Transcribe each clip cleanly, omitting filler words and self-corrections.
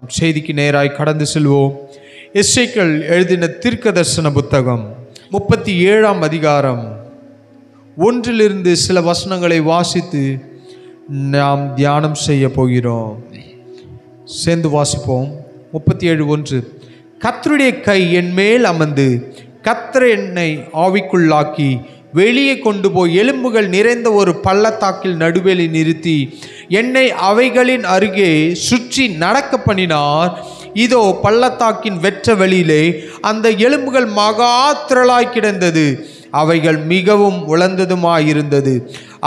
நாம் செய்திக்கு நேராய் கடந்து செல்வோம். எசேக்கியேல் எழுதின தீர்க்கதரிசன புத்தகம் 37ஆம் அதிகாரம் 1 சில வசனங்களை வாசித்து நாம் தியானம் செய்ய போகிறோம். சேர்ந்து வாசிப்போம். 37:1. கர்த்தருடைய கை என் மேல் அமர்ந்து கர்த்தர் என்னை ஆவிக்குள்ளாக்கி வெளியே கொண்டு போய் எலும்புகள் நிறைந்த ஒரு பள்ளத்தாக்கில் நடுவேலி நிறுத்தி என்னை அவைகளின் அருகே சுற்றி நடக்க பண்ணினார். இதோ பள்ளத்தாக்கின் வெற்ற வெளியிலே அந்த எலும்புகள் மகா திரளாய் கிடந்தது. அவைகள் மிகவும் உலர்ந்ததுமாயிருந்தது.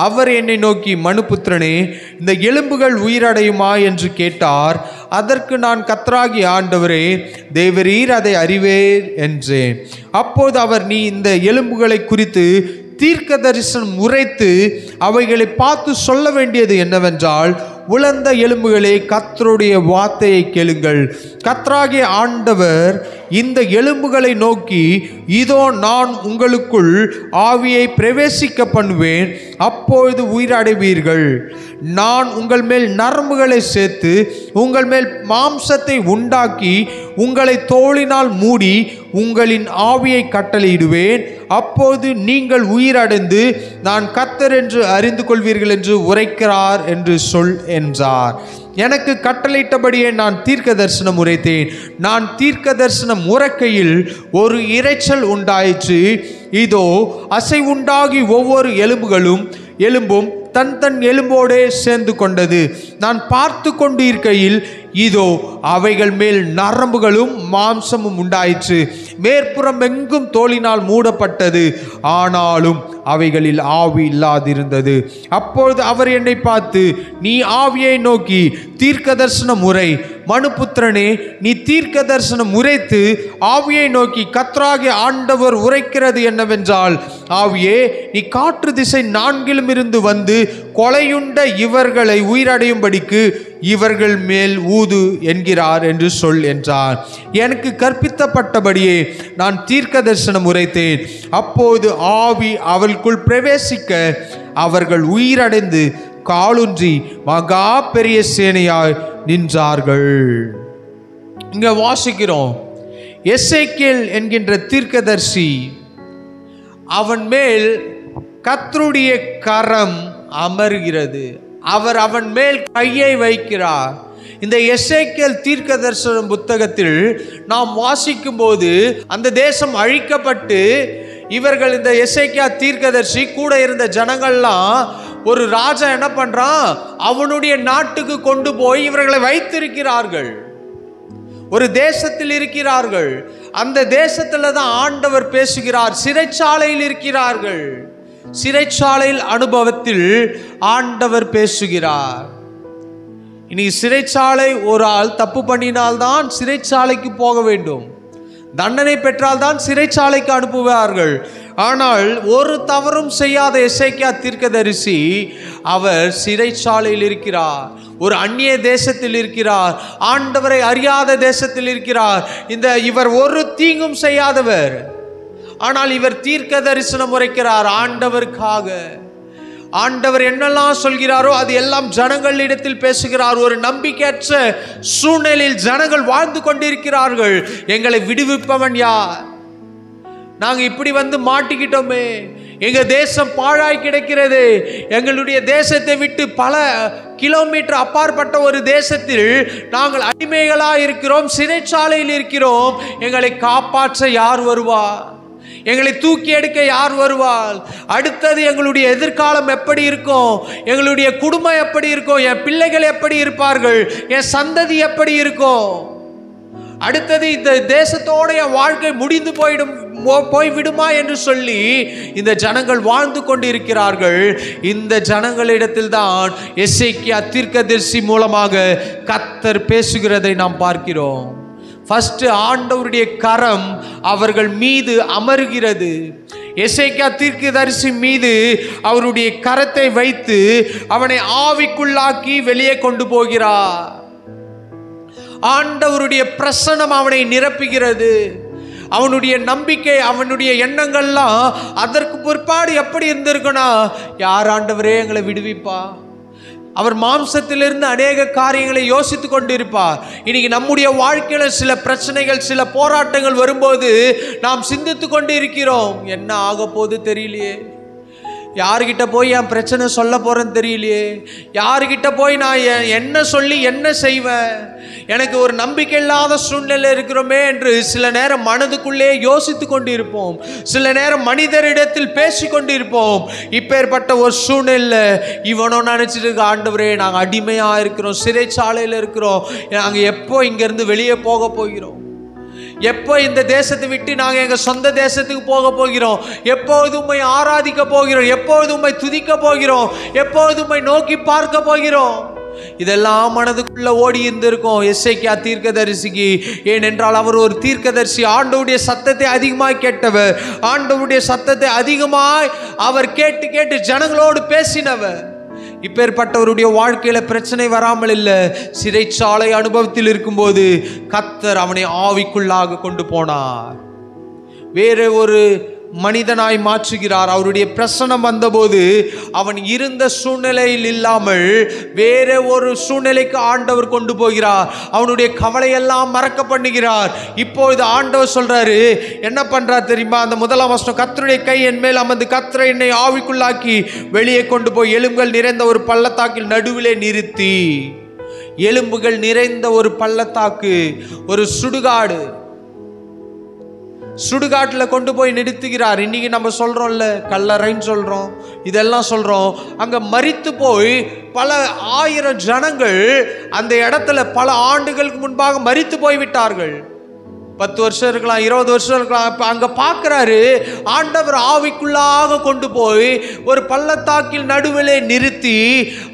அவர் என்னை நோக்கி, மனுபுத்திரனே, இந்த எலும்புகள் உயிரடையுமா என்று கேட்டார். அதற்கு நான், கர்த்தராகிய ஆண்டவரே, தேவரீர் அதை அறிவேர் என்றேன். அப்போது அவர், நீ இந்த எலும்புகளை குறித்து தீர்க்க தரிசனம் உரைத்து அவைகளை பார்த்து சொல்ல வேண்டியது என்னவென்றால், உலர்ந்த எலும்புகளே, கர்த்தருடைய வார்த்தையை கேளுங்கள். கர்த்தராகிய ஆண்டவர் இந்த எலும்புகளை நோக்கி, இதோ நான் உங்களுக்குள் ஆவியை பிரவேசிக்க பண்ணுவேன், அப்பொழுது உயிரடைவீர்கள். நான் உங்கள் மேல் நரம்புகளை சேர்த்து உங்கள் மேல் மாம்சத்தை உண்டாக்கி உங்களை தோளினால் மூடி உங்களின் ஆவியை கட்டளையிடுவேன். அப்போது நீங்கள் உயிரடைந்து நான் கர்த்தர் என்று அறிந்து கொள்வீர்கள் என்று உரைக்கிறார் என்று சொல் என்றார். எனக்கு கட்டளையிட்டபடியே நான் தீர்க்க தரிசனம் உரைத்தேன். நான் தீர்க்க தரிசனம் உரைக்கையில் ஒரு இரைச்சல் உண்டாயிற்று. இதோ அசைவுண்டாகி ஒவ்வொரு எலும்பும் தன் தன் எலும்போடே சேர்ந்து கொண்டது. நான் பார்த்து கொண்டு இருக்கையில் இதோ அவைகள் மேல் நரம்புகளும் மாம்சமும் உண்டாயிற்று. மேற்புறம் எங்கும் தோலினால் மூடப்பட்டது, ஆனாலும் அவைகளில் ஆவி இல்லாதிருந்தது. அப்பொழுது அவர் என்னை பார்த்து, நீ ஆவியை நோக்கி தீர்க்க தரிசனம் உரை. மனுபுத்திரனே, நீ தீர்க்க தரிசனம் உரைத்து ஆவியை நோக்கி, கர்த்தராகிய ஆண்டவர் உரைக்கிறது என்னவென்றால், ஆவியே, நீ காற்று திசை 4லும் இருந்து வந்து கொலையுண்ட இவர்களை உயிரடையும்படிக்கு இவர்கள் மேல் ஊது என்கிறார் என்று சொல் என்றார். எனக்கு கற்பித்தப்பட்டபடியே நான் தீர்க்க தரிசனம் உரைத்தேன். அப்போது ஆவி அவளுக்குள் பிரவேசிக்க அவர்கள் உயிரடைந்து காலூன்றி மகா பெரிய சேனையாய் நின்றார்கள். இங்க வாசிக்கிறோம், எசேக்கியேல் என்கின்ற தீர்க்கதரிசி, அவன் மேல் கர்த்தருடைய கரம் அமர்கிறது. அவர் அவன் மேல் கையை வைக்கிறார். இந்த எசேக்கியேல் தீர்க்க தரிசன புத்தகத்தில் நாம் வாசிக்கும் போது அந்த தேசம் அழிக்கப்பட்டு இவர்கள், இந்த எசேக்கியா தீர்க்கதரிசி கூட இருந்த ஜனங்கள்லாம், ஒரு ராஜா என்ன பண்றான், அவனுடைய நாட்டுக்கு கொண்டு போய் இவர்களை வைத்திருக்கிறார்கள். ஒரு தேசத்தில் இருக்கிறார்கள். அந்த தேசத்துல தான் ஆண்டவர் பேசுகிறார். சிறைச்சாலையில் இருக்கிறார்கள். சிறைச்சாலையில் அனுபவத்தில் ஆண்டவர் பேசுகிறார். இனி சிறைச்சாலை, ஒரு ஆள் தப்பு பண்ணினால்தான் சிறைச்சாலைக்கு போக வேண்டும், தண்டனை பெற்றால்தான் சிறைச்சாலைக்கு அனுப்புவார்கள். ஆனால் ஒரு தவறும் செய்யாத எசேக்கியா தீர்க்கதரிசி, அவர் சிறைச்சாலையில் இருக்கிறார். ஒரு அந்நிய தேசத்தில் இருக்கிறார். ஆண்டவரை அறியாத தேசத்தில் இருக்கிறார். இவர் ஒரு தீங்கும் செய்யாதவர். ஆனால் இவர் தீர்க்க தரிசனம் உரைக்கிறார் ஆண்டவருக்காக. ஆண்டவர் என்னெல்லாம் சொல்கிறாரோ அது எல்லாம் ஜனங்களிடத்தில் பேசுகிறார். ஒரு நம்பிக்கையற்ற சூழ்நிலையில் ஜனங்கள் வாழ்ந்து கொண்டிருக்கிறார்கள். எங்களை விடுவிப்பவன் யார்? நாங்க இப்படி வந்து மாட்டிக்கிட்டோமே, எங்க தேசம் பாழாய் கிடக்கிறது, எங்களுடைய தேசத்தை விட்டு பல கிலோமீட்டர் அப்பாற்பட்ட ஒரு தேசத்தில் நாங்கள் அடிமைகளா இருக்கிறோம், சிறைச்சாலையில் இருக்கிறோம். எங்களை காப்பாற்ற யார் வருவார்? எங்களை தூக்கி எடுக்க யார் வருவாள்? அடுத்தது எங்களுடைய எதிர்காலம் எப்படி இருக்கும்? எங்களுடைய குடும்பம் எப்படி இருக்கும்? என் பிள்ளைகள் எப்படி இருப்பார்கள்? என் சந்ததி எப்படி இருக்கும்? அடுத்தது இந்த தேசத்தோடைய வாழ்க்கை முடிந்து போய்விடுமா என்று சொல்லி இந்த ஜனங்கள் வாழ்ந்து கொண்டு இருக்கிறார்கள். இந்த ஜனங்களிடத்தில் தான் எசேக்கியா தீர்க்கதரிசி மூலமாக கர்த்தர் பேசுகிறதை நாம் பார்க்கிறோம். ஃபர்ஸ்ட், ஆண்டவருடைய கரம் அவர்கள் மீது அமருகிறது. எசேக்கியா தீர்க்கதரிசி மீது அவருடைய கரத்தை வைத்து அவனை ஆவிக்குள்ளாக்கி வெளியே கொண்டு போகிறார். ஆண்டவருடைய பிரசன்னம் அவனை நிரப்புகிறது. அவனுடைய நம்பிக்கை, அவனுடைய எண்ணங்கள்லாம் அதற்கு பிற்பாடு எப்படி இருந்திருக்குன்னா, யார் ஆண்டவரே எங்களை விடுவிப்பா? அவர் மாம்சத்திலிருந்து அநேக காரியங்களை யோசித்து கொண்டு இருப்பார். இன்னைக்கு நம்முடைய வாழ்க்கையில சில பிரச்சனைகள், சில போராட்டங்கள் வரும்போது நாம் சிந்தித்து கொண்டு இருக்கிறோம், என்ன ஆக போகுது தெரியலையே, யாருக்கிட்ட போய் என் பிரச்சனை சொல்ல போறேன்னு தெரியலையே, யாருக்கிட்ட போய் நான் என்ன சொல்லி என்ன செய்வேன், எனக்கு ஒரு நம்பிக்கை இல்லாத சூழ்நிலை இருக்கிறோமே என்று சில நேரம் மனதுக்குள்ளே யோசித்து கொண்டு இருப்போம். சில நேரம் மனிதரிடத்தில் பேசி கொண்டு இருப்போம். இப்பேற்பட்ட ஒரு சூழ்நிலை இவனோ நினைச்சிட்டு இருக்க, ஆண்டவரே நாங்கள் அடிமையா இருக்கிறோம், சிறைச்சாலையில் இருக்கிறோம், நாங்கள் எப்போ இங்கிருந்து வெளியே போக போகிறோம், எப்போ இந்த தேசத்தை விட்டு நாங்கள் எங்கள் சொந்த தேசத்துக்கு போக போகிறோம், எப்பொழுது உம்மை ஆராதிக்க போகிறோம், எப்பொழுது உம்மை துதிக்க போகிறோம், எப்பொழுது உம்மை நோக்கி பார்க்க போகிறோம், இதெல்லாம் மனதுக்குள்ள ஓடி இருந்திருக்கும் எசேக்கியா தீர்க்கதரிசிக்கு. ஏனென்றால் அவர் ஒரு தீர்க்கதரிசி, ஆண்டவருடைய சத்தத்தை அதிகமாய் கேட்டவர், ஆண்டவருடைய சத்தத்தை அதிகமாய் அவர் கேட்டு கேட்டு ஜனங்களோடு பேசினவர். இப்பேற்பட்டவருடைய வாழ்க்கையில பிரச்சனை வராமல் இல்லை. சிறைச்சாலை அனுபவத்தில் இருக்கும்போது கர்த்தர் அவனை ஆவிக்குள்ளாக கொண்டு போனார், வேற ஒரு மனிதனாய் மாற்றுகிறார். அவருடைய பிரசனம் வந்தபோது அவன் இருந்த சூழ்நிலையில் இல்லாமல் வேற ஒரு சூழ்நிலைக்கு ஆண்டவர் கொண்டு போகிறார். அவனுடைய கவலையெல்லாம் மறக்க பண்ணுகிறார். இப்பொழுது ஆண்டவர் சொல்றாரு, என்ன பண்றார் தெரியுமா? அந்த முதலாம் வசனம், கர்த்தருடைய கை என் மேல் அமர்ந்து கர்த்தர் என்னை ஆவிக்குள்ளாக்கி வெளியே கொண்டு போய் எலும்புகள் நிறைந்த ஒரு பள்ளத்தாக்கில் நடுவிலே நிறுத்தி. எலும்புகள் நிறைந்த ஒரு பள்ளத்தாக்கு, ஒரு சுடுகாடு, சுடுகாட்டில் கொண்டு போய் நிறுத்துகிறார். இன்னைக்கு நம்ம சொல்றோம்ல, கல்லறைன்னு சொல்றோம், இதெல்லாம் சொல்றோம். அங்க மரித்து போய் பல ஆயிரம் ஜனங்கள் அந்த இடத்துல பல ஆண்டுகளுக்கு முன்பாக மரித்து போய் விட்டார்கள். 10 வருஷம் இருக்கலாம், 20 வருஷம் இருக்கலாம். இப்போ அங்கே பார்க்குறாரு, ஆண்டவர் ஆவிக்குள்ளாக கொண்டு போய் ஒரு பள்ளத்தாக்கில் நடுவிலே நிறுத்தி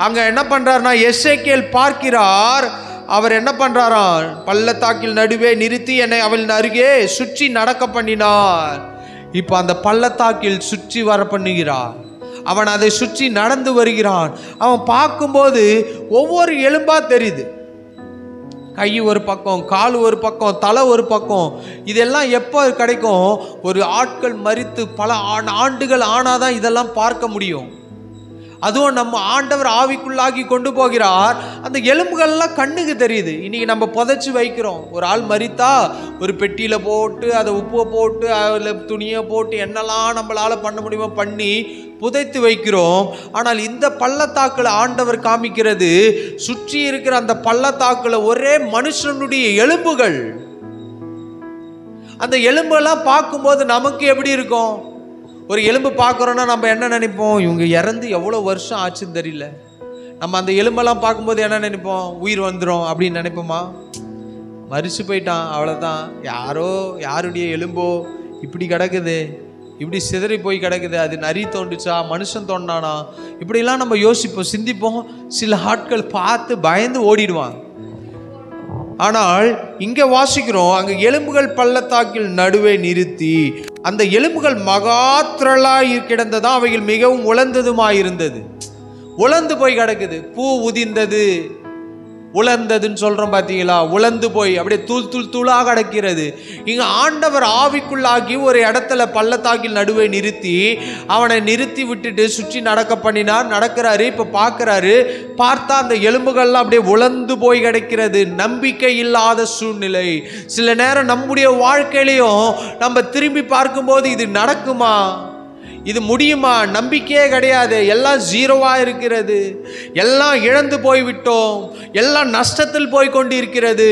அங்கே என்ன பண்ணுறாருனா, எசேக்கியேல் பார்க்கிறார். அவர் என்ன பண்றாராம், பள்ளத்தாக்கில் நடுவே நிறுத்தி என்னை அவள் அருகே சுற்றி நடக்க பண்ணினார். இப்போ அந்த பள்ளத்தாக்கில் சுற்றி வர பண்ணுகிறார். அவன் அதை சுற்றி நடந்து வருகிறான். அவன் பார்க்கும்போது ஒவ்வொரு எலும்பா தெரியுது. கை ஒரு பக்கம், கால் ஒரு பக்கம், தலை ஒரு பக்கம். இதெல்லாம் எப்போ கிடைக்கும்? ஒரு ஆட்கள் மரித்து பல ஆண்டுகள் ஆனாதான் இதெல்லாம் பார்க்க முடியும். அதுவும் நம்ம ஆண்டவர் ஆவிக்குள்ளாகி கொண்டு போகிறார். அந்த எலும்புகள்லாம் கண்ணுக்கு தெரியுது. இன்னைக்கு நம்ம புதைச்சி வைக்கிறோம். ஒரு ஆள் மரித்தா ஒரு பெட்டியில போட்டு அதை உப்பை போட்டு அதில் துணியை போட்டு என்னெல்லாம் நம்மளால பண்ண முடியுமோ பண்ணி புதைத்து வைக்கிறோம். ஆனால் இந்த பள்ளத்தாக்குல ஆண்டவர் காமிக்கிறது, சுற்றி இருக்கிற அந்த பள்ளத்தாக்குல ஒரே மனுஷனுடைய எலும்புகள். அந்த எலும்பெல்லாம் பார்க்கும்போது நமக்கு எப்படி இருக்கும்? ஒரு எலும்பு பார்க்குறோன்னா நம்ம என்ன நினைப்போம்? இவங்க இறந்து எவ்வளோ வருஷம் ஆச்சுன்னு தெரியல. நம்ம அந்த எலும்பெல்லாம் பார்க்கும்போது என்ன நினைப்போம்? உயிர் வந்துடும் அப்படின்னு நினைப்போமா? மரிச்சு போயிட்டான், அவ்வளோதான். யாருடைய எலும்போ இப்படி கிடக்குது, இப்படி சிதறி போய் கிடக்குது, அது நரி தோண்டுச்சா, மனுஷன் தோண்டானா, இப்படிலாம் நம்ம யோசிப்போம், சிந்திப்போம். சில ஆட்கள் பார்த்து பயந்து ஓடிடுவாங்க. ஆனால் இங்க வாசிக்கிறோம், அங்க எலும்புகள் பள்ளத்தாக்கில் நடுவே நிறுத்தி, அந்த எலும்புகள் மகாத்திரளாய் கிடந்ததா, அவைகள் மிகவும் உலர்ந்ததுமாயிருந்தது. உலர்ந்து போய் கிடக்குது. பூ உதிர்ந்தது, உலர்ந்ததுன்னு சொல்றோம் பார்த்தீங்களா? உலர்ந்து போய் அப்படியே தூள் தூள் தூளாக கிடக்கிறது. இங்க ஆண்டவர் ஆவிக்குள்ளாகி ஒரு இடத்துல பள்ளத்தாக்கில் நடுவே நிறுத்தி அவனை நிறுத்தி விட்டுட்டு சுற்றி நடக்க பண்ணினார். நடக்கிறாரு. இப்ப பார்க்கிறாரு. பார்த்தா அந்த எலும்புகள்லாம் அப்படியே உலர்ந்து போய் கிடக்கிறது. நம்பிக்கை இல்லாத சூழ்நிலை. சில நேரம் நம்முடைய வாழ்க்கையிலையும் நம்ம திரும்பி பார்க்கும்போது இது நடக்குமா, இது முடியுமா, நம்பிக்கையே கிடையாது. எல்லாம் ஜீரோவா இருக்கிறது. எல்லாம் இழந்து போய்விட்டோம். எல்லாம் நஷ்டத்தில் போய் கொண்டிருக்கிறது.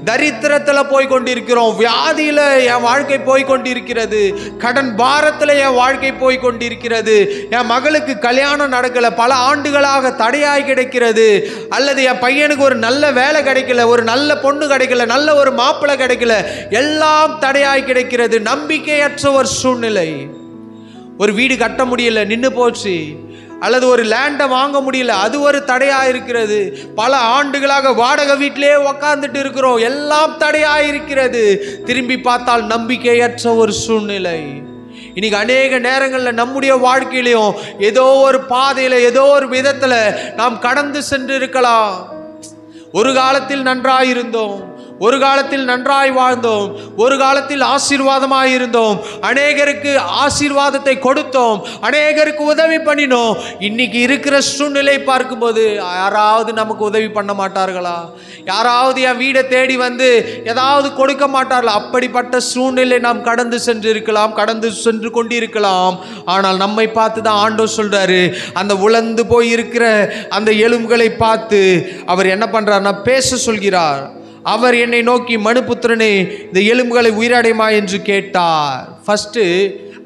தரித்திரத்தில் போய் கொண்டிருக்கிறோம். வியாதியில என் வாழ்க்கை போய் கொண்டிருக்கிறது. கடன் பாரத்தில் என் வாழ்க்கை போய் கொண்டிருக்கிறது. என் மகளுக்கு கல்யாணம் நடக்கல, பல ஆண்டுகளாக தடையாய் கிடைக்கிறது. அல்லது என் பையனுக்கு ஒரு நல்ல வேலை கிடைக்கல, ஒரு நல்ல பொண்ணு கிடைக்கல, நல்ல ஒரு மாப்பிள்ளை கிடைக்கல, எல்லாம் தடையாய் கிடைக்கிறது. நம்பிக்கையற்ற ஒரு சூழ்நிலை. ஒரு வீடு கட்ட முடியல, நின்று போச்சு. அல்லது ஒரு லேண்டை வாங்க முடியல, அது ஒரு தடையா இருக்கிறது. பல ஆண்டுகளாக வாடகை வீட்டிலே உக்காந்துட்டு இருக்கிறோம், எல்லாம் தடையா இருக்கிறது. திரும்பி பார்த்தால் நம்பிக்கையற்ற ஒரு சூழ்நிலை. இன்னைக்கு அநேக நேரங்களில் நம்முடைய வாழ்க்கையிலையும் ஏதோ ஒரு பாதையில, ஏதோ ஒரு விதத்துல நாம் கடந்து சென்று இருக்கலாம். ஒரு காலத்தில் நன்றாயிருந்தோம், ஒரு காலத்தில் நன்றாய் வாழ்ந்தோம், ஒரு காலத்தில் ஆசீர்வாதமாய் இருந்தோம், அநேகருக்கு ஆசீர்வாதத்தை கொடுத்தோம், அநேகருக்கு உதவி பண்ணினோம். இன்னைக்கு இருக்கிற சூழ்நிலை பார்க்கும்போது யாராவது நமக்கு உதவி பண்ண மாட்டார்களா? யாராவது என் வீடை தேடி வந்து ஏதாவது கொடுக்க மாட்டார்களா? அப்படிப்பட்ட சூழ்நிலை நாம் கடந்து சென்று இருக்கலாம், கடந்து சென்று கொண்டிருக்கலாம். ஆனால் நம்மை பார்த்து தான் ஆண்டவர் சொல்றாரு, அந்த உலர்ந்து போய் இருக்கிற அந்த எலும்புகளை பார்த்து அவர் என்ன பண்றாருன்னா பேச சொல்கிறார். அவர் என்னை நோக்கி, மனுபுத்திரனே, இந்த எலும்புகளை உயிரடையுமா என்று கேட்டார். ஃபர்ஸ்ட்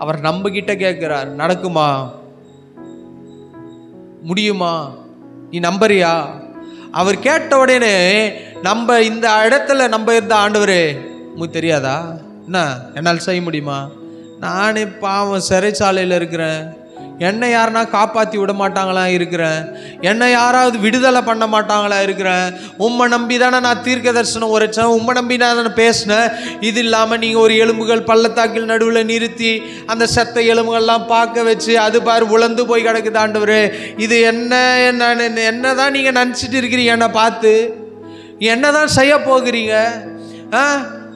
அவர் நம்ம கிட்ட கேட்கிறார், நடக்குமா, முடியுமா, நீ நம்புறியா? அவர் கேட்ட உடனே நம்ம இந்த இடத்துல நம்ம இருந்த, ஆண்டவரே உங்களுக்கு தெரியாதா, என்ன என்னால் செய்ய முடியுமா? நானே பாவம் சிறைச்சாலையில் இருக்கிறேன், என்னை யாருன்னா காப்பாற்றி விட மாட்டாங்களா இருக்கிறேன், என்னை யாராவது விடுதலை பண்ண மாட்டாங்களா இருக்கிறேன். உம்மை நம்பி தானே நான் தீர்க்க தரிசனம் உரைச்சேன், உம்மை நம்பி நான் பேசினேன். இது இல்லாமல் நீங்கள் ஒரு எலும்புகள் பள்ளத்தாக்கில் நடுவில் நிறுத்தி அந்த செத்த எலும்புகள்லாம் பார்க்க வச்சு அது பாரு உலர்ந்து போய் கிடக்குது. ஆண்டவரே, இது என்ன தான் நீங்கள் நினச்சிட்டு இருக்கிறீங்க? என்னை பார்த்து என்ன தான் செய்ய போகிறீங்க?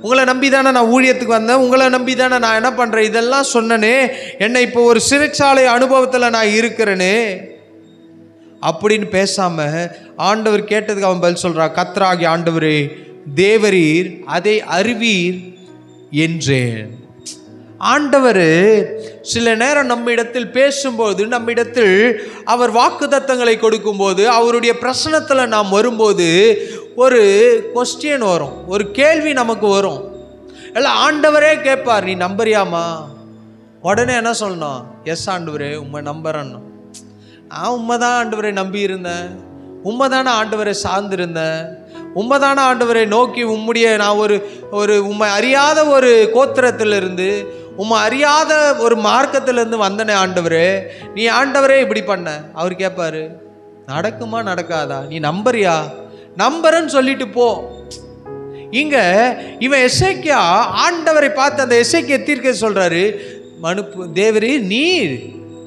உங்களை நம்பி தானே நான் ஊழியத்துக்கு வந்தேன், உங்களை நம்பி தானே நான் என்ன பண்ணுறேன், இதெல்லாம் சொன்னனே, என்னை இப்போ ஒரு சிறைச்சாலை அனுபவத்தில் நான் இருக்கிறேனே அப்படின்னு பேசாமல் ஆண்டவர் கேட்டதுக்கு அவன் பதில் சொல்கிறான், கர்த்தராகிய ஆண்டவரே தேவரீர் அதை அறிவீர் என்றேன். ஆண்டவர் சில நேரம் நம்மிடத்தில் பேசும்போது, நம்மிடத்தில் அவர் வாக்குத்தத்தங்களை கொடுக்கும்போது, அவருடைய பிரசனத்தில் நாம் வரும்போது ஒரு கொஸ்டின் வரும், ஒரு கேள்வி நமக்கு வரும். இல்லை, ஆண்டவரே கேட்பார், நீ நம்புறியாமா? உடனே என்ன சொல்லணும்? எஸ் ஆண்டவரே, உண்மை நம்புறேன்னு. நான் உண்மைதான் ஆண்டவரை நம்பி இருந்தேன், உண்மைதானே ஆண்டவரை சார்ந்திருந்தேன், உண்மைதானே ஆண்டவரை நோக்கி உம்முடைய நான் ஒரு உண்மை அறியாத ஒரு கோத்திரத்திலிருந்து, உம்மை அறியாத ஒரு மார்க்கத்திலிருந்து வந்தனே ஆண்டவரே, நீ ஆண்டவரே இப்படி பண்ண. அவர் கேட்பாரு, நடக்குமா நடக்காதா, நீ நம்புறியா? நம்புறன்னு சொல்லிட்டு போ. இங்க இவன் எசேக்கியா ஆண்டவரை பார்த்து அந்த எசேக்கியா தீர்க்க சொல்றாரு, தேவரே நீர்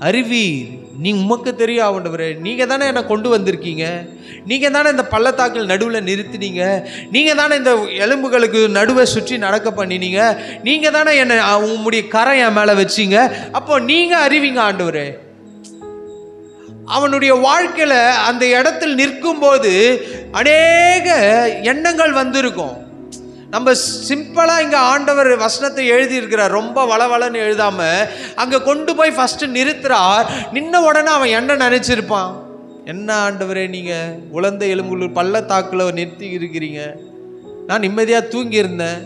அறிவீர், நீ உமக்கு தெரியும் ஆண்டவரே, நீங்க தானே என்னை கொண்டு வந்திருக்கீங்க, நீங்க தானே இந்த பள்ளத்தாக்கில் நடுவில் நிறுத்தினீங்க, நீங்க தானே இந்த எலும்புகளுக்கு நடுவை சுற்றி நடக்க பண்ணினீங்க, நீங்க தானே என்னை உம்முடைய கரை என் மேலே வச்சிங்க, அப்போ நீங்க அறிவீங்க ஆண்டவரே. அவனுடைய வாழ்க்கையில அந்த இடத்தில் நிற்கும் போது அநேக எண்ணங்கள் வந்திருக்கும். நம்ம சிம்பிளா இங்க ஆண்டவர் வசனத்தை எழுதி இருக்கிறார், ரொம்ப வளவளன்னு எழுதாம அங்க கொண்டு போய் ஃபர்ஸ்ட் நிறுத்துறார். நின்ன உடனே அவன் என்ன நினைச்சிருப்பான்? என்ன ஆண்டவரே, நீங்க உலர்ந்த எலும்புகள் பள்ளத்தாக்குல நிறுத்தி இருக்கிறீங்க, நான் நிம்மதியா தூங்கி இருந்தேன்,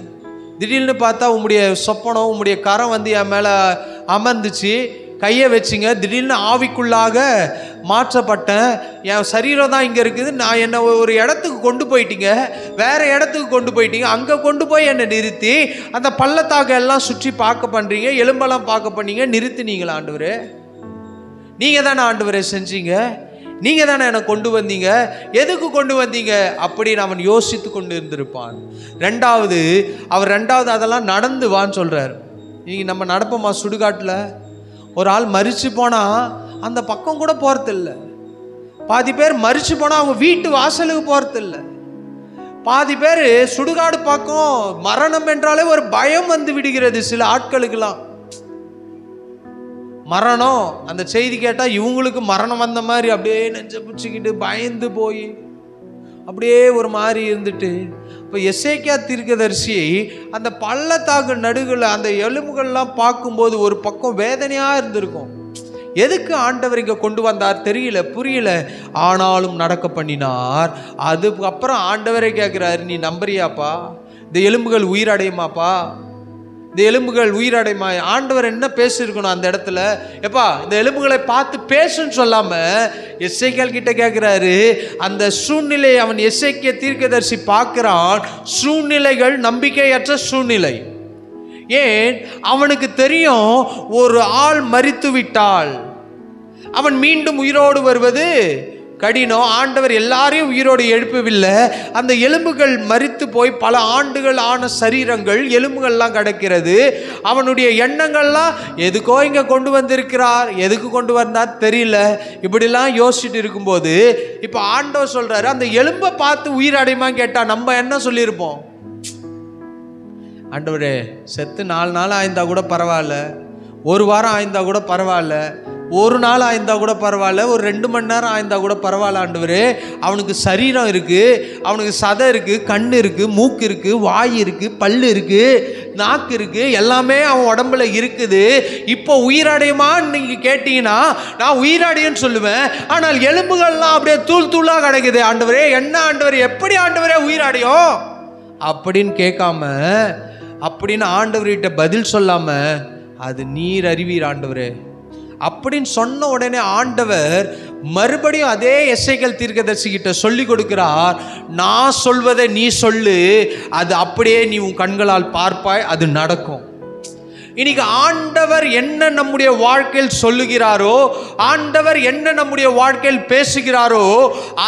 திடீர்னு பார்த்தா உம்முடைய சொப்பனம், உம்முடைய கரம் வந்து என் மேல அமர்ந்துச்சு, கையை வச்சிங்க, திடீர்னு ஆவிக்குள்ளாக மாற்றப்பட்டேன், என் சரீரம் தான் இங்கே இருக்குது, நான் என்னை ஒரு இடத்துக்கு கொண்டு போயிட்டீங்க, வேற இடத்துக்கு கொண்டு போயிட்டீங்க, அங்கே கொண்டு போய் என்னை நிறுத்தி அந்த பள்ளத்தாக்க எல்லாம் சுற்றி பார்க்க பண்ணுறீங்க, எலும்பெல்லாம் பார்க்க பண்ணீங்க, நிறுத்தினீங்களா ஆண்டவரே? நீங்கள் தானே ஆண்டவரே செஞ்சீங்க, நீங்கள் தானே என்னை கொண்டு வந்தீங்க, எதுக்கு கொண்டு வந்தீங்க அப்படின்னு அவன் யோசித்து கொண்டு இருந்திருப்பான். அவர் ரெண்டாவது அதெல்லாம் நடந்து வான்னு சொல்கிறார். நீங்கள் நம்ம நடப்போமா? சுடுகாட்டில் ஒரு ஆள் மரிச்சு போனால் அந்த பக்கம் கூட போகிறதில்ல, பாதி பேர் மரிச்சு போனால் அவங்க வீட்டு வாசலுக்கு போகிறதில்ல, பாதி பேர் சுடுகாடு பக்கம் மரணம் என்றாலே ஒரு பயம் வந்து விடுகிறது சில ஆட்களுக்கெல்லாம். மரணம் அந்த செய்தி கேட்டால் இவங்களுக்கு மரணம் வந்த மாதிரி அப்படியே நெஞ்ச பிடிச்சிக்கிட்டு பயந்து போய் அப்படியே ஒரு மாதிரி இருந்துட்டு, இப்போ எசேக்கியா தீர்க்கதரிசி அந்த பள்ளத்தாக்கு நடுவில் அந்த எலும்புகள்லாம் பார்க்கும்போது ஒரு பக்கம் வேதனையாக இருந்திருக்கும். எதுக்கு ஆண்டவர் இங்கே கொண்டு வந்தார் தெரியல, புரியல, ஆனாலும் நடக்க பண்ணினார். அதுக்கப்புறம் ஆண்டவரை கேட்குறாரு, நீ நம்புறியாப்பா? இந்த எலும்புகள் உயிரடையுமாப்பா? இந்த எலும்புகள் உயிரடையுமா? ஆண்டவர் என்ன பேசியிருக்கணும் அந்த இடத்துல? எப்பா இந்த எலும்புகளை பார்த்து பேசுன்னு சொல்லாம எசேக்கியேல் கிட்ட கேட்கிறாரு. அந்த சூழ்நிலை அவன் எசேக்கியா தீர்க்கதரிசி பார்க்கிறான். சூழ்நிலைகள் நம்பிக்கையற்ற சூழ்நிலை. ஏன்? அவனுக்கு தெரியும் ஒரு ஆள் மரித்து விட்டால் அவன் மீண்டும் உயிரோடு வருவது கடினம். ஆண்டவர் எல்லாரையும் உயிரோடு எழுப்பவில்லை. அந்த எலும்புகள் மரித்து போய் பல ஆண்டுகள் ஆன சரீரங்கள் எலும்புகள்லாம் கிடக்கிறது. அவனுடைய எண்ணங்கள்லாம் எதுக்கோ இங்கே கொண்டு வந்திருக்கிறார், எதுக்கு கொண்டு வந்தார் தெரியல, இப்படிலாம் யோசிச்சுட்டு இருக்கும்போது இப்போ ஆண்டவர் சொல்றாரு, அந்த எலும்பை பார்த்து உயிர் அடையுமான்னு கேட்டா நம்ம என்ன சொல்லியிருப்போம்? ஆண்டவரே செத்து 4 நாள் ஆயிருந்தா கூட பரவாயில்ல, 1 வாரம் ஆயிருந்தா கூட பரவாயில்ல, 1 நாள் ஆயிருந்தா கூட பரவாயில்ல, ஒரு 2 மணி நேரம் ஆயிருந்தா கூட பரவாயில்ல ஆண்டவரே. அவனுக்கு சரீரம் இருக்கு, அவனுக்கு சதை இருக்கு, கண் இருக்கு, மூக்கு இருக்கு, வாய் இருக்கு, பல்லு இருக்கு, நாக்கு இருக்கு, எல்லாமே அவன் உடம்புல இருக்குது. இப்போ உயிரடையுமான்னு நீங்க கேட்டீங்கன்னா நான் உயிரடையன்னு சொல்லுவேன். ஆனால் எலும்புகள்லாம் அப்படியே தூள் தூளா கிடைக்குது. ஆண்டவரே என்ன ஆண்டவரே, எப்படி ஆண்டவரே உயிரடையும் அப்படின்னு கேட்காம, அப்படின்னு ஆண்டவர்கிட்ட பதில் சொல்லாம, அது நீர் அறிவீர் ஆண்டவரே அப்படின்னு சொன்ன உடனே ஆண்டவர் மறுபடியும் அதே எசேக்கியேல் தீர்க்கதரிசி கிட்ட சொல்லி கொடுக்கிறார். நான் சொல்வதை நீ சொல்லு, அது அப்படியே நீ உன் கண்களால் பார்ப்பாய், அது நடக்கும். இன்னைக்கு ஆண்டவர் என்ன நம்முடைய வாழ்க்கையில் சொல்லுகிறாரோ, ஆண்டவர் என்ன நம்முடைய வாழ்க்கையில் பேசுகிறாரோ,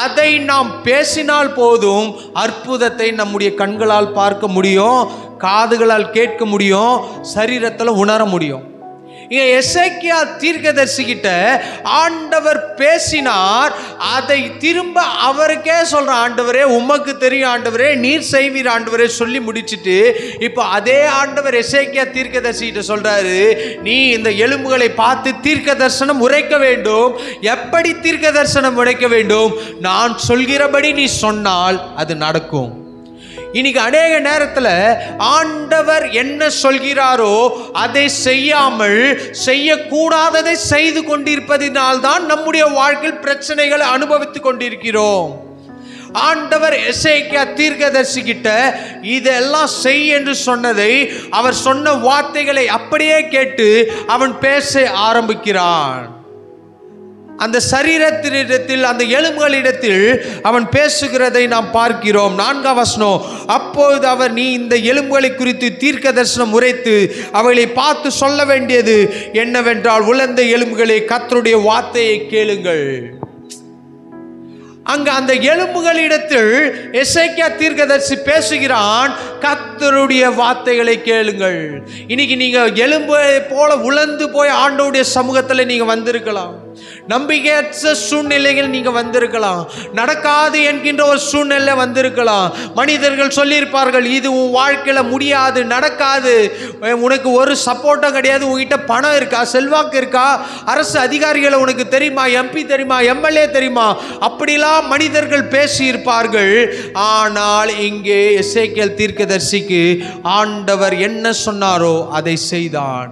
அதை நாம் பேசினால் போதும், அற்புதத்தை நம்முடைய கண்களால் பார்க்க முடியும், காதுகளால் கேட்க முடியும், சரீரத்தில் உணர முடியும். இங்க எசேக்கியா தீர்க்கதரிசி கிட்ட ஆண்டவர் பேசினார். அதை திரும்ப அவருக்கே சொல்ற, ஆண்டவரே உமக்கு தெரியும் ஆண்டவரே, நீர் செய்வீர் ஆண்டவரே சொல்லி முடிச்சிட்டு இப்போ அதே ஆண்டவர் எசேக்கியா தீர்க்கதரிசி கிட்ட சொல்றாரு, நீ இந்த எலும்புகளை பார்த்து தீர்க்க தரிசனம் உரைக்க வேண்டும். எப்படி தீர்க்க தரிசனம் உரைக்க வேண்டும்? நான் சொல்கிறபடி நீ சொன்னால் அது நடக்கும். இன்னைக்கு அநேக நேரத்தில் ஆண்டவர் என்ன சொல்கிறாரோ அதை செய்யாமல் செய்யக்கூடாததை செய்து கொண்டிருப்பதினால்தான் நம்முடைய வாழ்க்கையில் பிரச்சனைகளை அனுபவித்துக் கொண்டிருக்கிறோம். ஆண்டவர் எசேக்கியா தீர்க்கதரிசி கிட்ட இதெல்லாம் செய் என்று சொன்னதை, அவர் சொன்ன வார்த்தைகளை அப்படியே கேட்டு அவன் பேச ஆரம்பிக்கிறான். அந்த சரீரத்தினிடத்தில், அந்த எலும்புகளிடத்தில் அவன் பேசுகிறதை நாம் பார்க்கிறோம். 4ஆம் வசனம், அப்பொழுது அவர், நீ இந்த எலும்புகளை குறித்து தீர்க்க தரிசனம் உரைத்து அவைகளை பார்த்து சொல்ல வேண்டியது என்னவென்றால், உலர்ந்த எலும்புகளே கர்த்தருடைய வார்த்தையை கேளுங்கள். அங்க அந்த எலும்புகளிடத்தில் எசேக்கியா தீர்க்கதரிசி பேசுகிறான், கர்த்தருடைய வார்த்தைகளை கேளுங்கள். இன்னைக்கு நீங்க எலும்பு போல உலர்ந்து போய் ஆண்டவருடைய சமூகத்தில் நீங்க வந்திருக்கலாம். நம்பிக்கையற்ற சூழ்நிலைகள் நீங்க வந்திருக்கலாம். நடக்காது என்கின்ற ஒரு சூழ்நிலை வந்திருக்கலாம். மனிதர்கள் சொல்லியிருப்பார்கள், இது உன் வாழ்க்கையில முடியாது, நடக்காது, உனக்கு ஒரு சப்போர்ட்டும் கிடையாது, உங்ககிட்ட பணம் இருக்கா, செல்வாக்கு இருக்கா, அரசு அதிகாரிகளை உனக்கு தெரியுமா, எம்பி தெரியுமா, எம்எல்ஏ தெரியுமா, அப்படிலாம் மனிதர்கள் பேசியிருப்பார்கள். ஆனால் இங்கே எசேக்கியேல் தீர்க்கதரிசிக்கு ஆண்டவர் என்ன சொன்னாரோ அதை செய்தான்.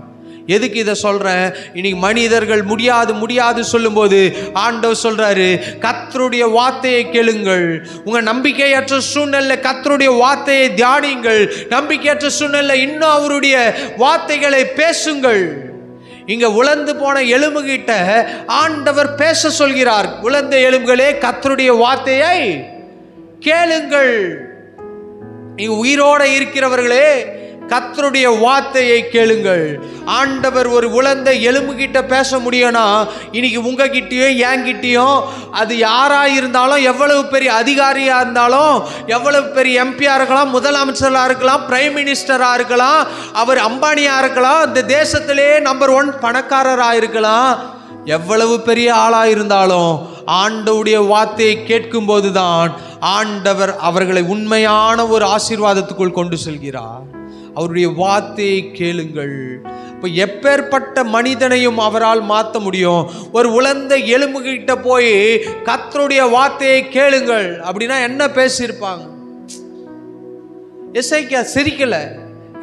எதுக்கு இதை சொல்றேன்? இன்னைக்கு மனிதர்கள் முடியாது முடியாது சொல்லும்போது ஆண்டவர் சொல்றாரு, கர்த்தருடைய வார்த்தையை கேளுங்கள். உங்க நம்பிக்கையற்ற சூழ்நிலை கர்த்தருடைய வார்த்தையை தியானிங்கள். நம்பிக்கையற்ற சூழ்நிலை இன்னும் அவருடைய வார்த்தைகளை பேசுங்கள். இங்க உலர்ந்து போன எலும்பு கிட்ட ஆண்டவர் பேச சொல்கிறார், உலர்ந்த எலும்புகளே கர்த்தருடைய வார்த்தையை கேளுங்கள். இங்க உயிரோட இருக்கிறவர்களே கர்த்தருடைய வார்த்தையை கேளுங்கள். ஆண்டவர் ஒரு உலர்ந்த எலும்பு கிட்ட பேச முடியும்னா, இன்னைக்கு உங்ககிட்டயும் என்கிட்டயும், அது யாரா இருந்தாலும், எவ்வளவு பெரிய அதிகாரியா இருந்தாலும், எவ்வளவு பெரிய எம்பியா இருக்கலாம், முதலமைச்சராக இருக்கலாம், பிரைம் மினிஸ்டரா இருக்கலாம், அவர் அம்பானியா இருக்கலாம், இந்த தேசத்திலே நம்பர் 1 பணக்காரராக இருக்கலாம், எவ்வளவு பெரிய ஆளா இருந்தாலும் ஆண்டவருடைய வார்த்தையை கேட்கும் போதுதான் ஆண்டவர் அவர்களை உண்மையான ஒரு ஆசீர்வாதத்துக்குள் கொண்டு செல்கிறார். அவருடைய வார்த்தையை கேளுங்கள். இப்போ எப்பேற்பட்ட மனிதனையும் அவரால் மாற்ற முடியும். ஒரு உலர்ந்த எலும்பு கிட்ட போய் கர்த்தருடைய வார்த்தையை கேளுங்கள் அப்படின்னா என்ன பேசியிருப்பாங்க? எசேக்கியா சிரிக்கல.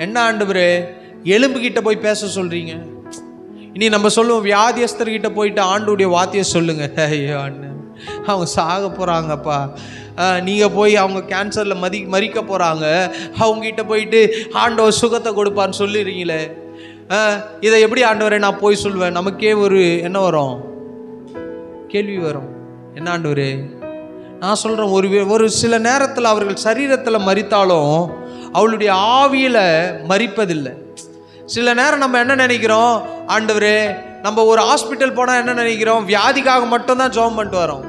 என்ன ஆண்டவரே, எலும்பு கிட்ட போய் பேச சொல்றீங்க? இனி நம்ம சொல்லுவோம், வியாதியஸ்தர்கிட்ட போயிட்டு ஆண்டவருடைய வார்த்தையை சொல்லுங்க. ஐயோ அண்ணன், அவங்க சாக போகிறாங்கப்பா, நீங்கள் போய் அவங்க கேன்சரில் மறிக்க போகிறாங்க, அவங்ககிட்ட போயிட்டு ஆண்டவர் சுகத்தை கொடுப்பான்னு சொல்லிடுறீங்களே, இதை எப்படி ஆண்டவரே நான் போய் சொல்லுவேன்? நமக்கே ஒரு என்ன வரும், கேள்வி வரும். என்ன ஆண்டவரே, நான் சொல்கிறேன், ஒரு சில நேரத்தில் அவர்கள் சரீரத்தில் மரித்தாலும் அவளுடைய ஆவியில் மரிப்பதில்லை. சில நேரம் நம்ம என்ன நினைக்கிறோம், ஆண்டவரே, நம்ம ஒரு ஹாஸ்பிட்டல் போனால் என்ன நினைக்கிறோம், வியாதிக்காக மட்டும்தான் ஜெபம் பண்ணிட்டு வரோம்.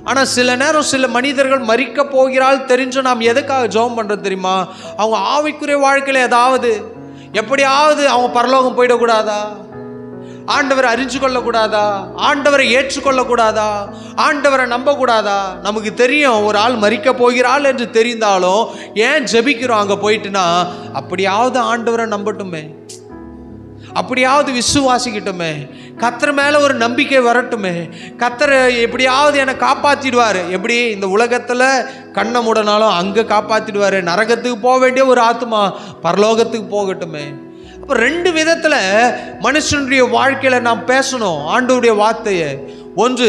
ஆனால் சில நேரம் சில மனிதர்கள் மரிக்க போகிறாள் தெரிஞ்சும் நாம் எதுக்காக ஜெபம் பண்ணுறது தெரியுமா? அவங்க ஆவிக்குரிய வாழ்க்கையில் ஏதாவது எப்படியாவது அவங்க பரலோகம் போயிடக்கூடாதா, ஆண்டவரை அறிஞ்சு கொள்ளக்கூடாதா? ஆண்டவரை ஏற்றுக்கொள்ளக்கூடாதா? ஆண்டவரை நம்பக்கூடாதா? நமக்கு தெரியும் ஒரு ஆள் மரிக்க போகிறாள் என்று தெரிந்தாலும் ஏன் ஜெபிக்கிறோம் அங்கே போயிட்டுனா, அப்படியாவது ஆண்டவரை நம்பட்டுமே, அப்படியாவது விசுவாசிக்கட்டுமே, கர்த்தர் மேலே ஒரு நம்பிக்கை வரட்டுமே, கர்த்தர் எப்படியாவது என்னை காப்பாற்றிடுவார். எப்படி இந்த உலகத்தில் கண்ணை மூடனாலும் அங்கே காப்பாற்றிடுவார். நரகத்துக்கு போக வேண்டிய ஒரு ஆத்மா பரலோகத்துக்கு போகட்டுமே. அப்போ ரெண்டு விதத்தில் மனுஷனுடைய வாழ்க்கையில் நாம் பேசணும் ஆண்டவருடைய வார்த்தையை. ஒன்று,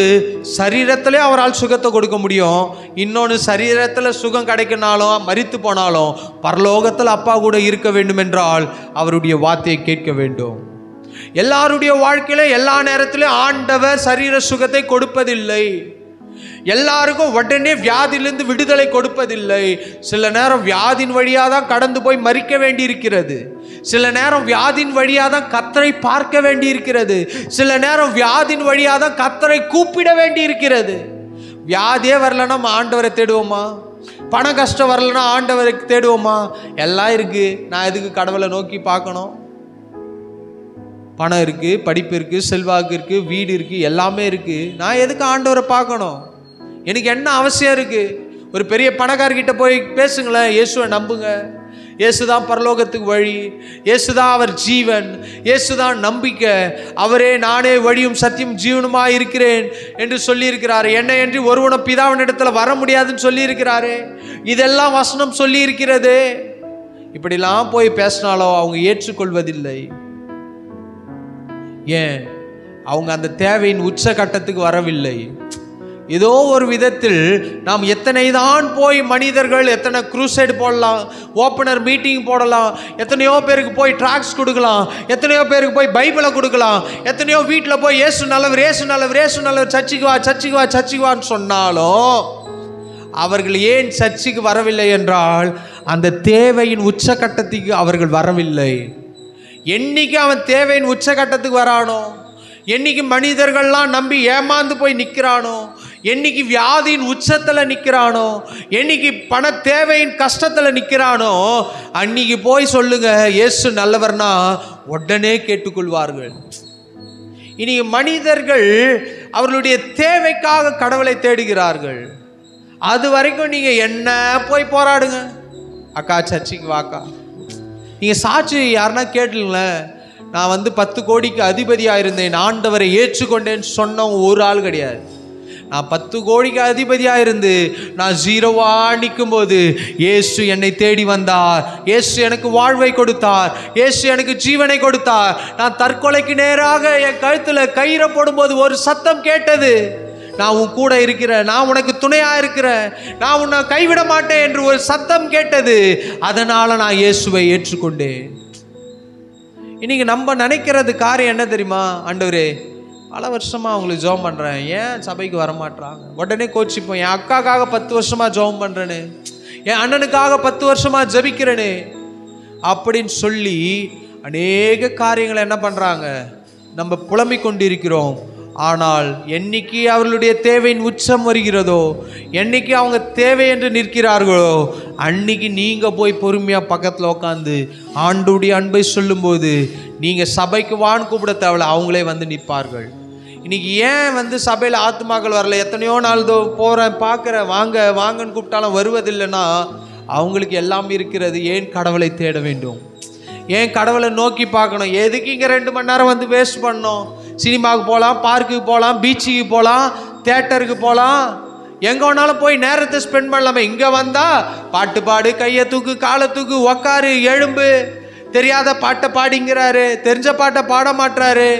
சரீரத்திலே அவரால் சுகத்தை கொடுக்க முடியும். இன்னொன்று, சரீரத்தில் சுகம் கிடைக்கினாலும் மரித்து போனாலும் பரலோகத்தில் அப்பா கூட இருக்க வேண்டும் என்றால் அவருடைய வார்த்தையை கேட்க வேண்டும். எல்லாருடைய வாழ்க்கையில எல்லா நேரத்திலும் ஆண்டவர் சரீர சுகத்தை கொடுப்பதில்லை. எல்லாருக்கும் உடனே வியாதியிலிருந்து விடுதலை கொடுப்பதில்லை. சில நேரம் வியாதியின் வழியாக தான் கடந்து போய் மரிக்க வேண்டி இருக்கிறது. சில நேரம் வியாதியின் வழியாக தான் கர்த்தரை பார்க்க வேண்டி இருக்கிறது. சில நேரம் வியாதியின் வழியாக தான் கர்த்தரை கூப்பிட வேண்டி இருக்கிறது. வியாதியே வரலன்னா ஆண்டவரை தேடுவோமா? பண கஷ்டம் வரலன்னா ஆண்டவரை தேடுவோமா? எல்லாம் இருக்கு, நான் எதுக்கு கடவுளை நோக்கி பார்க்கணும்? பணம் இருக்கு, படிப்பு இருக்கு, செல்வாக்கு இருக்கு, வீடு இருக்கு, எல்லாமே இருக்கு, நான் எதுக்கு ஆண்டவரை பார்க்கணும்? எனக்கு என்ன அவசியம் இருக்கு? ஒரு பெரிய பணக்காரர்கிட்ட போய் பேசுங்களேன், இயேசுவை நம்புங்க, இயேசுதான் பரலோகத்துக்கு வழி, இயேசுதான் அவர் ஜீவன், இயேசுதான் நம்பிக்கை, அவரே நானே வழியும் சத்தியம் ஜீவனுமாய் இருக்கிறேன் என்று சொல்லியிருக்கிறாரு. என்னை என்று ஒருவனும் பிதாவினிடத்துல வர முடியாதுன்னு சொல்லியிருக்கிறாரு. இதெல்லாம் வசனம் சொல்லி இருக்கிறது. இப்படிலாம் போய் பேசினாலோ அவங்க ஏற்றுக்கொள்வதில்லை. ஏன்? அவங்க அந்த தேவையின் உச்சகட்டத்துக்கு வரவில்லை. ஏதோ ஒரு விதத்தில் நாம் எத்தனை தான் போய் மனிதர்கள் எத்தனை க்ரூசைடு போடலாம், ஓப்பனர் மீட்டிங் போடலாம், எத்தனையோ பேருக்கு போய் ட்ராக்ஸ் கொடுக்கலாம், எத்தனையோ பேருக்கு போய் பைபிளை கொடுக்கலாம், எத்தனையோ வீட்டில் போய் ஏசு நல்லவர், ஏசு நல்லவர், ஏசு நல்லவர், சர்ச்சுக்கு வா, சர்ச்சுக்கு வா, சர்ச்சுக்கு வான்னு சொன்னாலும் அவர்கள் ஏன் சர்ச்சுக்கு வரவில்லை என்றால் அந்த தேவையின் உச்சகட்டத்துக்கு அவர்கள் வரவில்லை. என்னைக்கு அவன் தேவையின் உச்சகட்டத்துக்கு வரானோ, என்னைக்கு மனிதர்கள்லாம் நம்பி ஏமாந்து போய் நிற்கிறானோ, என்னைக்கு வியாதியின் உச்சத்தில் நிற்கிறானோ, என்னைக்கு பண தேவையின் கஷ்டத்தில் நிற்கிறானோ, அன்னைக்கு போய் சொல்லுங்க இயேசு நல்லவர்னா உடனே கேட்டுக்கொள்வார்கள். இனி மனிதர்கள் அவர்களுடைய தேவைக்காக கடவுளை தேடுகிறார்கள். அது வரைக்கும் நீங்க என்ன போய் போராடுங்க, அக்கா சர்ச்சுக்கு வாக்கா. நீங்கள் சாட்சி யாருன்னா கேட்டுங்களேன், நான் 10 கோடிக்கு அதிபதியாக இருந்தேன், ஆண்டவரை ஏற்றுக்கொண்டேன்னு சொன்ன ஒரு ஆள் கிடையாது. நான் 10 கோடிக்கு அதிபதியாக இருந்து நான் ஜீரோவா நிற்கும் போது இயேசு என்னை தேடி வந்தார், இயேசு எனக்கு வாழ்வை கொடுத்தார், இயேசு எனக்கு ஜீவனை கொடுத்தார். நான் தற்கொலைக்கு நேராக என் கழுத்தில் கயிறை போடும்போது ஒரு சத்தம் கேட்டது, நான் உன் கூட இருக்கிறேன், நான் உனக்கு துணையா இருக்கிறேன், நான் உன்னை கைவிட மாட்டேன் என்று ஒரு சத்தம் கேட்டது. அதனால நான் இயேசுவை ஏற்றுக்கொண்டேன். இன்னைக்கு நம்ம நினைக்கிறது காரியம் என்ன தெரியுமா? ஆண்டவரே பல வருஷமா அவங்களுக்கு ஜெபம் பண்றேன், ஏன் சபைக்கு வரமாட்டாங்க? உடனே கோச்சிப்போம், என் அக்காக்காக 10 வருஷமா ஜெபம் பண்றேனே, என் அண்ணனுக்காக 10 வருஷமா ஜெபிக்கிறேனே அப்படின்னு சொல்லி அநேக காரியங்களை என்ன பண்றாங்க, நம்ம புலம்பிக் கொண்டிருக்கிறோம். ஆனால் என்னைக்கு அவர்களுடைய தேவையின் உச்சம் வருகிறதோ, என்னைக்கு அவங்க தேவை என்று நிற்கிறார்களோ, அன்னைக்கு நீங்க போய் பொறுமையா பக்கத்தில் உட்காந்து ஆண்டுடைய அன்பை சொல்லும்போது நீங்க சபைக்கு வான் கூப்பிட தேவையில்ல, அவங்களே வந்து நிற்பார்கள். இன்னைக்கு ஏன் சபையில் ஆத்துமாக்கள் வரல? எத்தனையோ நாள் போறேன் பார்க்குறேன், வாங்க வாங்கன்னு கூப்பிட்டாலும் வருவதில்லைன்னா அவங்களுக்கு எல்லாம் இருக்கிறது. ஏன் கடவுளை தேட வேண்டும்? ஏன் கடவுளை நோக்கி பார்க்கணும்? எதுக்கு இங்கே 2 மணி நேரம் வேஸ்ட் பண்ணோம்? சினிமாவுக்கு போகலாம், பார்க்குக்கு போகலாம், பீச்சுக்கு போகலாம், தேட்டருக்கு போகலாம், எங்கே வேணாலும் போய் நேரத்தை ஸ்பெண்ட் பண்ணலாமே. இங்கே வந்தால் பாட்டு பாடு, கையை தூக்கு, காலை தூக்கு, உக்காரு, எழும்பு, தெரியாத பாட்டை பாடிங்கிறாரு, தெரிஞ்ச பாட்டை பாட மாட்டுறாரு.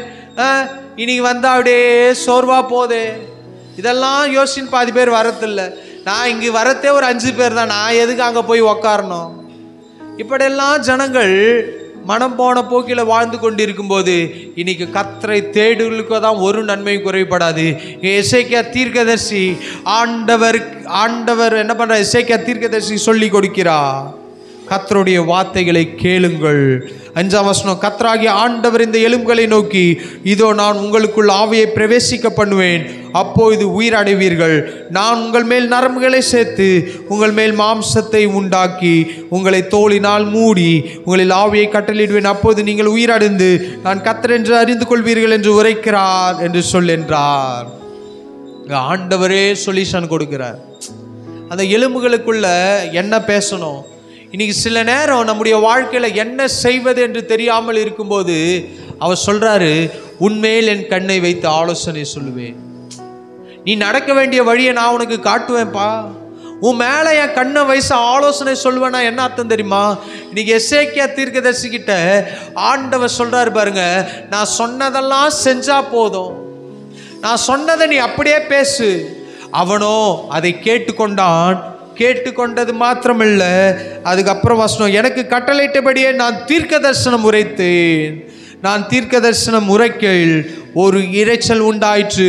இன்னைக்கு வந்தால் அப்படியே சோர்வா போகுது. இதெல்லாம் யோசிச்சுன்னு பாதி பேர் வரதில்லை. நான் இங்கே வரத்தே ஒரு 5 பேர் தான், நான் எதுக்கு அங்கே போய் உக்காரணும்? இப்படியெல்லாம் ஜனங்கள் மனம் போன போக்கில் வாழ்ந்து கொண்டிருக்கும் போது இன்னைக்கு கர்த்தரை தேடுகளுக்கு தான் ஒரு நன்மையும் குறைபடாது. எசேக்கியா தீர்க்கதரிசி ஆண்டவர் என்ன பண்ற? எசேக்கியா தீர்க்கதரிசி சொல்லி கொடுக்கிறா, கர்த்தருடைய வார்த்தைகளை கேளுங்கள். 5ஆம் வசனம், கர்த்தராகிய ஆண்டவர் இந்த எலும்புகளை நோக்கி, இதோ நான் உங்களுக்குள் ஆவியை பிரவேசிக்க பண்ணுவேன், அப்போது உயிரடைவீர்கள். நான் உங்கள் மேல் நரம்புகளை சேர்த்து உங்கள் மேல் மாம்சத்தை உண்டாக்கி உங்களை தோலினால் மூடி உங்களில் ஆவியை கட்டளையிடுவேன், அப்போது நீங்கள் உயிரடைந்து நான் கர்த்தர் என்று அறிந்து கொள்வீர்கள் என்று உரைக்கிறார் என்று என்றார். ஆண்டவரே சொல்யூஷன் கொடுக்கிறார். அந்த எலும்புகளுக்குள்ள என்ன பேசணும்? இன்னைக்கு சில நேரம் நம்முடைய வாழ்க்கையில என்ன செய்வது என்று தெரியாமல் இருக்கும்போது அவர் சொல்றாரு, உன்மேல் என் கண்ணை வைத்து ஆலோசனை சொல்லுவேன், நீ நடக்க வேண்டிய வழியை நான் உனக்கு காட்டுவேன்ப்பா, உன் மேல என் கண்ணை வயசு ஆலோசனை சொல்லுவேன்னா என்ன அர்த்தம் தெரியுமா? இன்னைக்கு எசேக்கியா தீர்க்கதரிசிகிட்ட ஆண்டவர் சொல்றாரு பாருங்க, நான் சொன்னதெல்லாம் செஞ்சா போதும், நான் சொன்னதை நீ அப்படியே பேசு. அவனோ அதை கேட்டுக்கொண்டான். கேட்டுக்கொண்டது மாத்திரமில்ல, அதுக்கப்புறம் வசனம், எனக்கு கட்டளையிட்டபடியே நான் தீர்க்க தரிசனம் உரைத்தேன். நான் தீர்க்க தரிசனம் உரைக்கையில் ஒரு இரைச்சல் உண்டாயிற்று,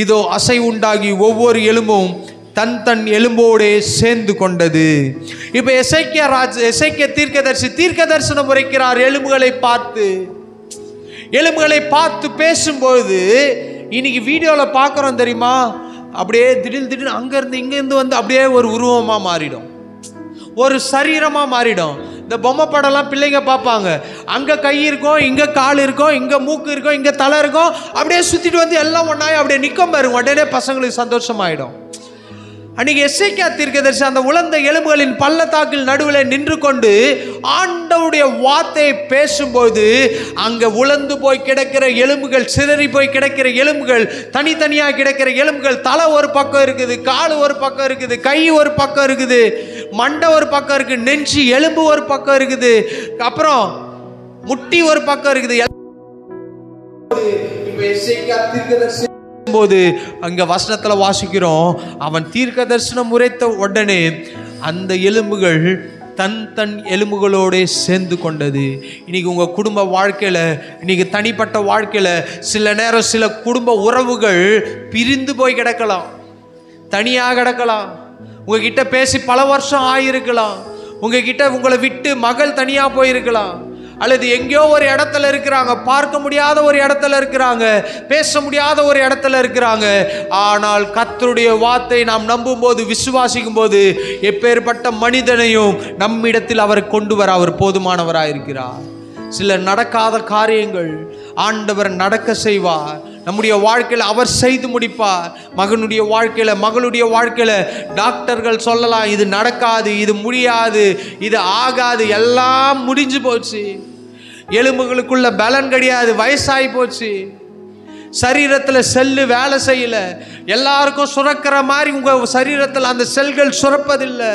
இதோ அசை உண்டாகி ஒவ்வொரு எலும்பும் தன் தன் எலும்போடே சேர்ந்து கொண்டது. இப்ப எசேக்கியா தீர்க்க தரிசனம் உரைக்கிறார். எலும்புகளை பார்த்து பேசும்போது, இன்னைக்கு வீடியோல பார்க்குறோம் தெரியுமா, அப்படியே திடீர்னு அங்கேருந்து இங்கேருந்து வந்து அப்படியே ஒரு உருவமாக மாறிடும், ஒரு சரீரமாக மாறிடும். இந்த பொம்மை படம்லாம் பிள்ளைங்க பார்ப்பாங்க, அங்கே கை இருக்கும், இங்கே கால் இருக்கும், இங்கே மூக்கு இருக்கும், இங்கே தலை இருக்கும், அப்படியே சுற்றிட்டு வந்து எல்லாம் ஒன்றாய் அப்படியே நிற்கும் பாருங்க, உடனே பசங்களுக்கு சந்தோஷமாயிடும். அன்னைக்கு எசேக்கியா தீர்க்கதரிசி அந்த உலர்ந்த எலும்புகளின் பள்ளத்தாக்கில் நடுவில் நின்று கொண்டு ஆண்டவருடைய வார்த்தையை பேசும்போது, அங்கே உலர்ந்து போய் கிடக்கிற எலும்புகள், சிதறி போய் கிடக்கிற எலும்புகள், தனித்தனியாக கிடக்கிற எலும்புகள், தலை ஒரு பக்கம் இருக்குது, கால் ஒரு பக்கம் இருக்குது, கை ஒரு பக்கம் இருக்குது, மண்டை ஒரு பக்கம் இருக்குது, நெஞ்சு எலும்பு ஒரு பக்கம் இருக்குது, அப்புறம் முட்டி ஒரு பக்கம் இருக்குது. போது அங்க வசனத்துல வாசிக்கிறோம், அவன் தீர்க்க தரிசனம் உரைத்த உடனே அந்த எலும்புகள் தன் தன் எலும்புகளோட சேர்ந்து கொண்டது. இன்னைக்கு உங்க குடும்ப வாழ்க்கையில, இன்னைக்கு தனிப்பட்ட வாழ்க்கையில சில நேரம் சில குடும்ப உறவுகள் பிரிந்து போய் கிடக்கலாம், தனியாக கிடக்கலாம். உங்ககிட்ட பேசி பல வருஷம் ஆயிருக்கலாம், உங்ககிட்ட உங்களை விட்டு மகள் தனியா போயிருக்கலாம், அல்லது எங்கேயோ ஒரு இடத்துல இருக்கிறாங்க, பார்க்க முடியாத ஒரு இடத்துல இருக்கிறாங்க, பேச முடியாத ஒரு இடத்துல இருக்கிறாங்க. ஆனால் கர்த்தருடைய வார்த்தை நாம் நம்பும் போது, விசுவாசிக்கும் போது, எப்பேற்பட்ட மனிதனையும் நம்மிடத்தில் அவர் கொண்டு வர அவர் போதுமானவராயிருக்கிறார். சில நடக்காத காரியங்கள் ஆண்டவர் நடக்க செய்வார். நம்முடைய வாழ்க்கையில் அவர் செய்து முடிப்பார். மகனுடைய வாழ்க்கையில, மகளுடைய வாழ்க்கையில டாக்டர்கள் சொல்லலாம், இது நடக்காது, இது முடியாது, இது ஆகாது, எல்லாம் முடிஞ்சு போச்சு, எலும்புகளுக்குள்ள பலன் கிடையாது, வயசாகி போச்சு, சரீரத்தில் செல்லு வேலை செய்யல, எல்லாருக்கும் சுரக்கிற மாதிரி உங்க சரீரத்தில் அந்த செல்கள் சுரப்பதில்லை,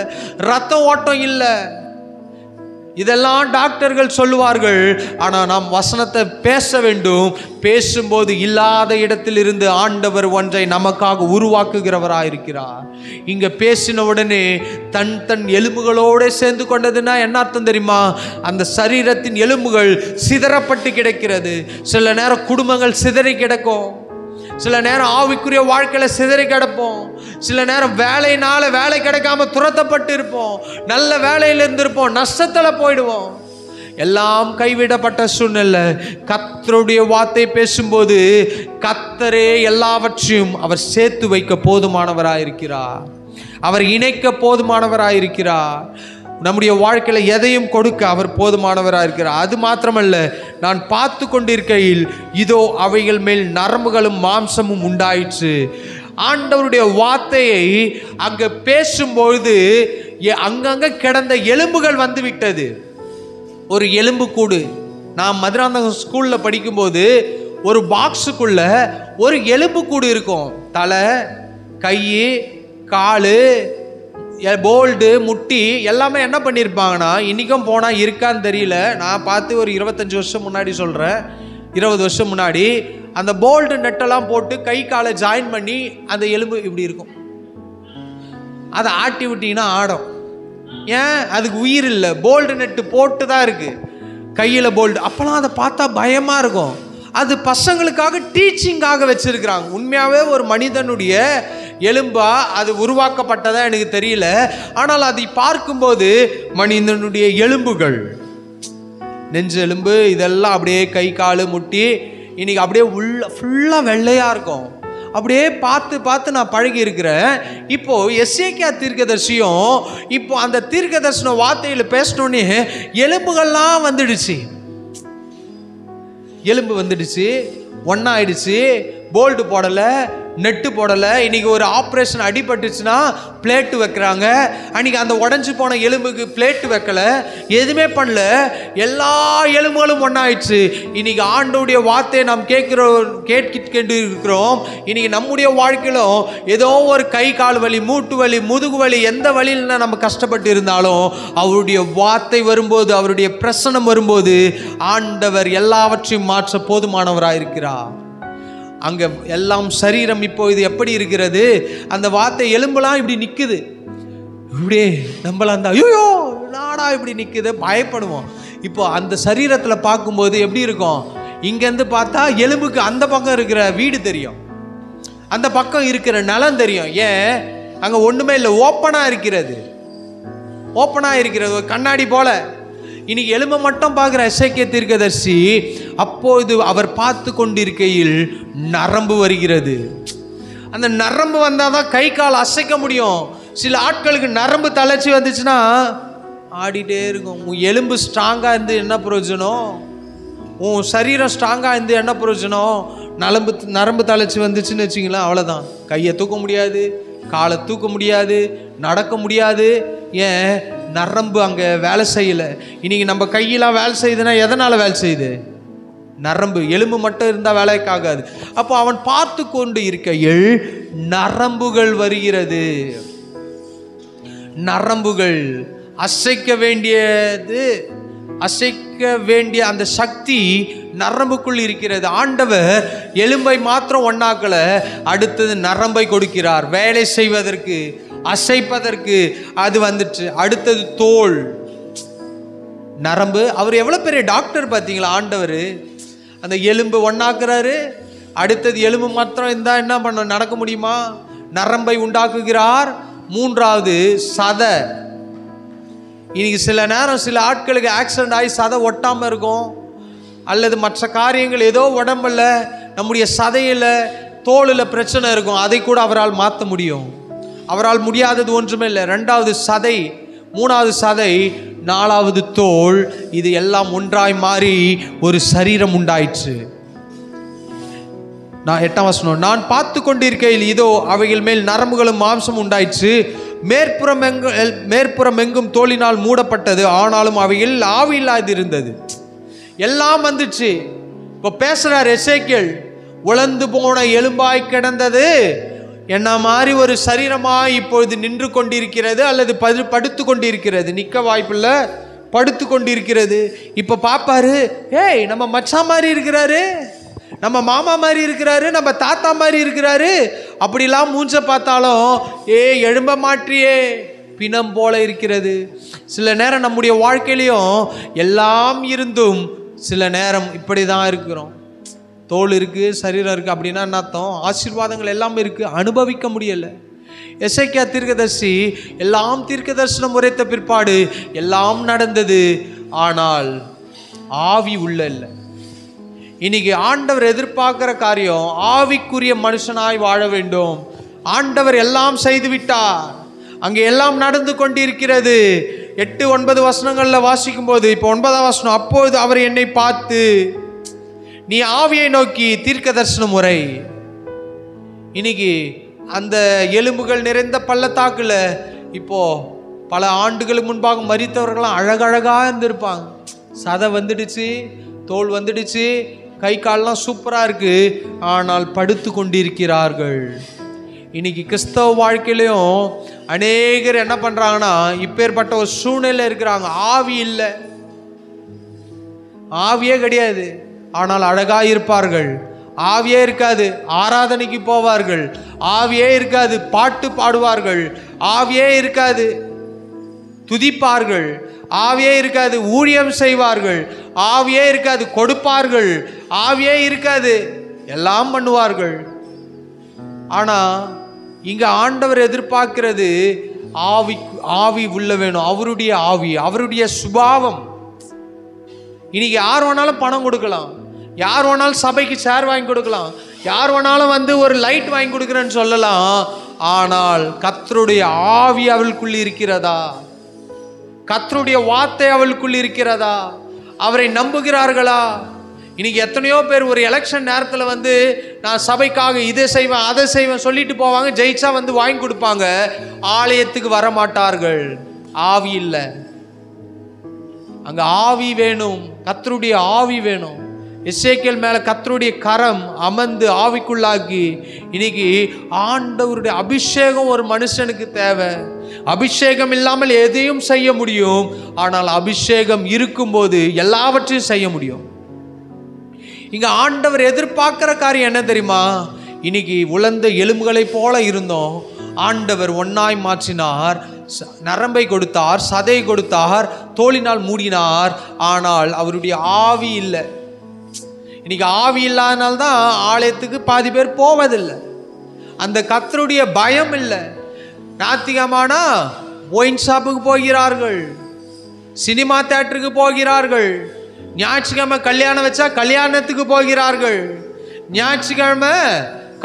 ரத்த ஓட்டம் இல்லை, இதெல்லாம் டாக்டர்கள் சொல்லுவார்கள். ஆனால் நாம் வசனத்தை பேச வேண்டும். பேசும்போது இல்லாத இடத்தில் இருந்து ஆண்டவர் ஒன்றை நமக்காக உருவாக்குகிறவராயிருக்கிறார். இங்க பேசின உடனே தன் தன் எலும்புகளோடு சேர்ந்து கொண்டதுன்னா என்ன அர்த்தம் தெரியுமா? அந்த சரீரத்தின் எலும்புகள் சிதறப்பட்டு கிடக்கிறது. சில நேரம் குடும்பங்கள் சிதறி கிடக்கும், சில நேரம் ஆவிக்குரிய வாழ்க்கையில சிதறி கிடப்போம், சில நேரம் வேலையினால வேலை கிடைக்காம துரத்தப்பட்டு இருப்போம், நல்ல வேலையில இருந்திருப்போம், நஷ்டத்துல போயிடுவோம், எல்லாம் கைவிடப்பட்ட சூழ்நிலை. கர்த்தருடைய வார்த்தை பேசும்போது கர்த்தரே எல்லாவற்றையும் அவர் சேர்த்து வைக்க போதுமானவராயிருக்கிறார், அவர் இணைக்க போதுமானவராயிருக்கிறார். நம்முடைய வாழ்க்கையில எதையும் கொடுக்க அவர் போதுமானவராக இருக்கிறார். அது மாத்திரமல்ல, நான் பார்த்து கொண்டிருக்கையில் இதோ அவைகள் மேல் நரம்புகளும் மாம்சமும் உண்டாயிற்று. ஆண்டவருடைய வார்த்தையை அங்க பேசும்பொழுது அங்கங்க கிடந்த எலும்புகள் வந்து விட்டது. ஒரு எலும்பு கூடு, நான் மதுராந்தகம் ஸ்கூல்ல படிக்கும்போது ஒரு பாக்ஸுக்குள்ள ஒரு எலும்பு கூடு இருக்கும். தலை, கை, காலு, போல்டு, முட்டி எல்லாமே என்ன பண்ணியிருப்பாங்கன்னா, இன்றைக்கும் போனால் இருக்கான்னு தெரியல, நான் பார்த்து ஒரு 25 வருஷம் முன்னாடி சொல்கிறேன், 20 வருஷம் முன்னாடி அந்த போல்டு நெட்டெல்லாம் போட்டு கை காலை ஜாயின் பண்ணி அந்த எலும்பு இப்படி இருக்கும். அதை ஆட்டி விட்டிங்கன்னா ஆடும். ஏன்? அதுக்கு உயிர் இல்லை, போல்டு நெட்டு போட்டு தான் இருக்குது கையில் போல்டு. அப்போலாம் அதை பார்த்தா பயமாக இருக்கும். அது பசங்களுக்காக டீச்சிங்காக வச்சிருக்கிறாங்க. உண்மையாகவே ஒரு மனிதனுடைய எலும்பா அது உருவாக்கப்பட்டதா எனக்கு தெரியல. ஆனால் அதை பார்க்கும்போது மனிதனுடைய எலும்புகள், நெஞ்சு எலும்பு இதெல்லாம் அப்படியே கை கால் முட்டி இன்னைக்கு அப்படியே ஃபுல்லாக வெள்ளையாக இருக்கும். அப்படியே பார்த்து பார்த்து நான் பழகி இருக்கிறேன். இப்போ எசேக்கியா தீர்க்கதரிசியும் இப்போ அந்த தீர்க்கதரிசன வார்த்தையில் பேசினோன்னே எலும்புகள்லாம் வந்துடுச்சு. எலும்பு வந்துடுச்சு, ஒன்றா ஆயிடுச்சு. போல்ட்டு போடலை, நெட்டு போடலை. இன்னைக்கு ஒரு ஆப்ரேஷன் அடிபட்டுச்சுன்னா பிளேட்டு வைக்கிறாங்க. அன்றைக்கி அந்த உடஞ்சி போன எலும்புக்கு பிளேட்டு வைக்கலை, எதுவுமே பண்ணல. எல்லா எலும்புகளும் ஒன்றாயிடுச்சு. இன்னைக்கு ஆண்டோடைய வார்த்தையை நாம் கேட்கிட்டு இருக்கிறோம். இன்னைக்கு நம்முடைய வாழ்க்கையிலும் ஏதோ ஒரு கை கால் வலி, மூட்டு வலி, முதுகு வலி, எந்த வழியில்னா நம்ம கஷ்டப்பட்டு இருந்தாலும் அவருடைய வார்த்தை வரும்போது, அவருடைய பிரசனம் வரும்போது ஆண்டவர் எல்லாவற்றையும் மாற்ற போதுமானவராக இருக்கிறார். அங்கே எல்லாம் சரீரம் இப்போ இது எப்படி இருக்கிறது, அந்த வார்த்தை எலும்பெல்லாம் இப்படி நிற்குது. இப்படியே நம்மளாம் அந்த ஐயோ நாடா இப்படி நிற்குது பயப்படுவோம். இப்போ அந்த சரீரத்தில் பார்க்கும்போது எப்படி இருக்கும், இங்கேருந்து பார்த்தா எலும்புக்கு அந்த பக்கம் இருக்கிற வீடு தெரியும், அந்த பக்கம் இருக்கிற நிலம் தெரியும். ஏன் அங்கே ஒன்றுமே இல்லை, ஓப்பனாக இருக்கிறது, ஓப்பனாக இருக்கிறது ஒரு கண்ணாடி போல. இன்னைக்கு எலும்பை மட்டும் பார்க்குற எசேக்கியா தீர்க்கதரிசி அப்போது அவர் பார்த்து கொண்டிருக்கையில் நரம்பு வருகிறது. அந்த நரம்பு வந்தால் தான் கை கால் அசைக்க முடியும். சில ஆட்களுக்கு நரம்பு தளர்ச்சி வந்துச்சுன்னா ஆடிட்டே இருக்கும். உன் எலும்பு ஸ்ட்ராங்காக இருந்து என்ன பிரயோஜனம், உன் சரீரம் ஸ்ட்ராங்காக இருந்து என்ன பிரயோஜனம். நரம்பு தளர்ச்சி வந்துச்சுன்னு வச்சிங்களேன், அவ்வளோதான். கையை தூக்க முடியாது, காலை தூக்க முடியாது, நடக்க முடியாது. ஏன் நரம்பு அங்கே வேலை செய்யலை. இன்றைக்கி நம்ம கையெல்லாம் வேலை செய்யுதுன்னா எதனால் வேலை செய்யுது, நரம்பு. எலும்பு மட்டும் இருந்தால் வேலைக்காகாது. அப்போ அவன் பார்த்து கொண்டு இருக்கையில் நரம்புகள் வருகிறது. நரம்புகள் அசைக்க வேண்டிய அந்த சக்தி நரம்புக்குள் இருக்கிறது. ஆண்டவர் எலும்பை மாத்திரம் ஒன்னாக்கல, அடுத்தது நரம்பை கொடுக்கிறார் வேலை செய்வதற்கு, அசைப்பதற்கு. அது வந்துட்டு அடுத்தது தோல், நரம்பு. அவர் எவ்வளோ பெரிய டாக்டர் பார்த்தீங்களா ஆண்டவர். அந்த எலும்பு ஒன்னாக்குறாரு, அடுத்தது எலும்பு மாத்திரம் இருந்தால் என்ன பண்ண, நடக்க முடியுமா, நரம்பை உண்டாக்குகிறார். மூன்றாவது சதை. இன்னைக்கு சில நேரம் சில ஆட்களுக்கு ஆக்சிடென்ட் ஆகி சதை ஒட்டாமல் இருக்கும், அல்லது மற்ற காரியங்கள் ஏதோ உடம்புல நம்முடைய சதையில் தோலில் பிரச்சனை இருக்கும். அதை கூட அவரால் மாற்ற முடியும். அவரால் முடியாதது ஒன்றுமே இல்லை. ரெண்டாவது சதை, மூணாவது சதை, நாலாவது தோல். இது எல்லாம் ஒன்றாய் மாறி ஒரு சரீரம் உண்டாயிற்று. நான் 8ஆம் வசனம், நான் பார்த்து கொண்டிருக்கையில் இதோ அவைகள் மேல் நரம்புகளும் மாம்சம் உண்டாயிற்று. மேற்புறம் எங்கும் தோலினால் மூடப்பட்டது, ஆனாலும் அவைகள் ஆவி இல்லாது இருந்தது. எல்லாம் வந்துச்சு. இப்போ பேசுறார் எசேக்கியேல், உலர்ந்து போன எலும்பாய் கிடந்தது என்ன மாதிரி ஒரு சரீரமாய் இப்பொழுது நின்று கொண்டிருக்கிறது, அல்லது படுத்து கொண்டிருக்கிறது. நிற்க வாய்ப்பில்லை, படுத்து கொண்டிருக்கிறது. இப்போ பார்ப்பாரு, ஏய் நம்ம மச்சா மாதிரி இருக்கிறாரு, நம்ம மாமா மாதிரி இருக்கிறாரு, நம்ம தாத்தா மாதிரி இருக்கிறாரு. அப்படிலாம் மூஞ்ச பார்த்தாலும் எழும்ப மாற்றியே பிணம் போல இருக்கிறது. சில நேரம் நம்முடைய வாழ்க்கையிலையும் எல்லாம் இருந்தும் சில நேரம் இப்படி தான் இருக்கிறோம். தோல் இருக்குது, சரீரம் இருக்குது, அப்படின்னா என்ன அர்த்தம், ஆசீர்வாதங்கள் எல்லாமே இருக்குது, அனுபவிக்க முடியலை. எசேக்கியா தீர்க்கதரிசி எல்லாம் தீர்க்கதரிசனம் உரைத்த பிற்பாடு எல்லாம் நடந்தது, ஆனால் ஆவி உள்ள இல்லை. இன்னைக்கு ஆண்டவர் எதிர்பார்க்கிற காரியம் ஆவிக்குரிய மனுஷனாய் வாழ வேண்டும். ஆண்டவர் எல்லாம் செய்து விட்டார், அங்கே எல்லாம் நடந்து கொண்டிருக்கிறது. 8-9 வசனங்களில் வாசிக்கும் போது, இப்போ 9ஆம் வசனம், அப்போது அவர் என்னை பார்த்து நீ ஆவியை நோக்கி தீர்க்க தரிசனம் முறை. இன்னைக்கு அந்த எலும்புகள் நிறைந்த பள்ளத்தாக்குல இப்போ பல ஆண்டுகளுக்கு முன்பாக மரித்தவர்கள்லாம் அழகழகாக இருந்திருப்பாங்க. சதை வந்துடுச்சு, தோல் வந்துடுச்சு, கை கால்லாம் சூப்பராக இருக்கு, ஆனால் படுத்து கொண்டிருக்கிறார்கள். இன்னைக்கு கிறிஸ்தவ வாழ்க்கையிலையும் அநேகர் என்ன பண்ணுறாங்கன்னா, இப்பேற்பட்ட ஒரு சூழ்நிலை இருக்கிறாங்க. ஆவி இல்லை, ஆவியே கிடையாது, ஆனால் அழகாக இருப்பார்கள். ஆவியே இருக்காது, ஆராதனைக்கு போவார்கள். ஆவியே இருக்காது, பாட்டு பாடுவார்கள். ஆவியே இருக்காது, துதிப்பார்கள். ஆவியே இருக்காது, ஊழியம் செய்வார்கள். ஆவியே இருக்காது, கொடுப்பார்கள். ஆவியே இருக்காது, எல்லாம் பண்ணுவார்கள். ஆனால் இங்க ஆண்டவர் எதிர்பார்க்கிறது ஆவி உள்ள வேணும், அவருடைய ஆவி, அவருடைய சுபாவம். இன்னைக்கு யார் வேணாலும் பணம் கொடுக்கலாம், யார் வேணாலும் சபைக்கு சேர் வாங்கி கொடுக்கலாம், யார் வேணாலும் ஒரு லைட் வாங்கி கொடுக்குறேன்னு சொல்லலாம். ஆனால் கர்த்தருடைய ஆவி அவளுக்குள் இருக்கிறதா? கர்த்தருடைய வார்த்தை அவளுக்குள் இருக்கிறதா? அவரை நம்புகிறார்களா? இன்னைக்கு எத்தனையோ பேர் ஒரு எலெக்ஷன் நேரத்தில் நான் சபைக்காக இதை செய்வேன் அதை செய்வேன் சொல்லிட்டு போவாங்க, ஜெயிச்சா வாங்கி கொடுப்பாங்க, ஆலயத்துக்கு வர மாட்டார்கள். ஆவி இல்லை. அங்க ஆவி வேணும், கர்த்தருடைய ஆவி வேணும். எசேக்கியேல் மேல கர்த்தருடைய கரம் அமர்ந்து ஆவிக்குள்ளாக்கி, இன்னைக்கு ஆண்டவருடைய அபிஷேகம் ஒரு மனுஷனுக்கு தேவை. அபிஷேகம் இல்லாமல் எதையும் செய்ய முடியும், ஆனால் அபிஷேகம் இருக்கும்போது எல்லாவற்றையும் செய்ய முடியும். இங்க ஆண்டவர் எதிர்பார்க்கிற காரியம் என்ன தெரியுமா? இன்னைக்கு உலர்ந்த எலும்புகளை போல இருந்தோம், ஆண்டவர் ஒன்னாய் மாற்றினார், நரம்பை கொடுத்தார், சதை கொடுத்தார், தோலினால் மூடினார். ஆனால் அவருடைய ஆவி இல்லை. இன்னைக்கு ஆவி இல்லாதனால்தான் ஆலயத்துக்கு பாதி பேர் போவதில்லை. அந்த கர்த்தருடைய பயம் இல்லை. ஞாயிற்றுக்கிழமைனா ஒயின் ஷாப்புக்கு போகிறார்கள், சினிமா தியேட்டருக்கு போகிறார்கள், ஞாயிற்றுக்கிழமை கல்யாணம் வச்சா கல்யாணத்துக்கு போகிறார்கள், ஞாயிற்றுக்கிழமை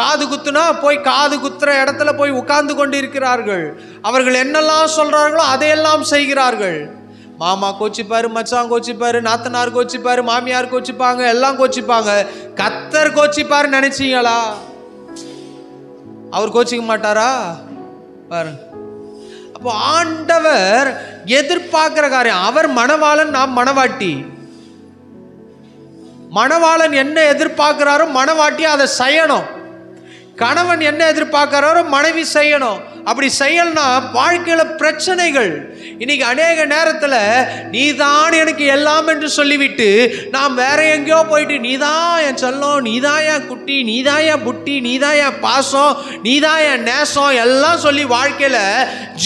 காது குத்துனா போய் காது குத்துற இடத்துல போய் உட்கார்ந்து கொண்டு இருக்கிறார்கள். அவர்கள் என்னெல்லாம் சொல்றார்களோ அதையெல்லாம் செய்கிறார்கள். மாமா கோச்சிப்பாரு, மச்சான் கோச்சிப்பாரு, நாத்தனார் கோச்சிப்பாரு, மாமியார் கோச்சிப்பாங்க, எல்லாம் கோச்சிப்பாங்க. கர்த்தர் கோச்சிப்பாரு நினைச்சீங்களா? அவர் கோச்சிக்க மாட்டாரா? பாருங்க. அப்போ ஆண்டவர் எதிர்பார்க்கிற காரியம், அவர் மணவாளன், நாம் மணவாட்டி. மணவாளன் என்ன எதிர்பார்க்கிறாரோ மணவாட்டி அதை செய்யணும். கணவன் என்ன எதிர்பார்க்கிறாரோ மனைவி செய்யணும். அப்படி செய்யலனா வாழ்க்கையில பிரச்சனைகள். இன்னைக்கு அநேக நேரத்தில் நீதான் எனக்கு எல்லாம் என்று சொல்லிவிட்டு நாம் வேற எங்கேயோ போயிட்டு நீதான் என் செல்லம், நீதான் என் குட்டி, நீதான் என் புட்டி, நீதான் என் பாசம், நீதான் என் நேசம் எல்லாம் சொல்லி வாழ்க்கையில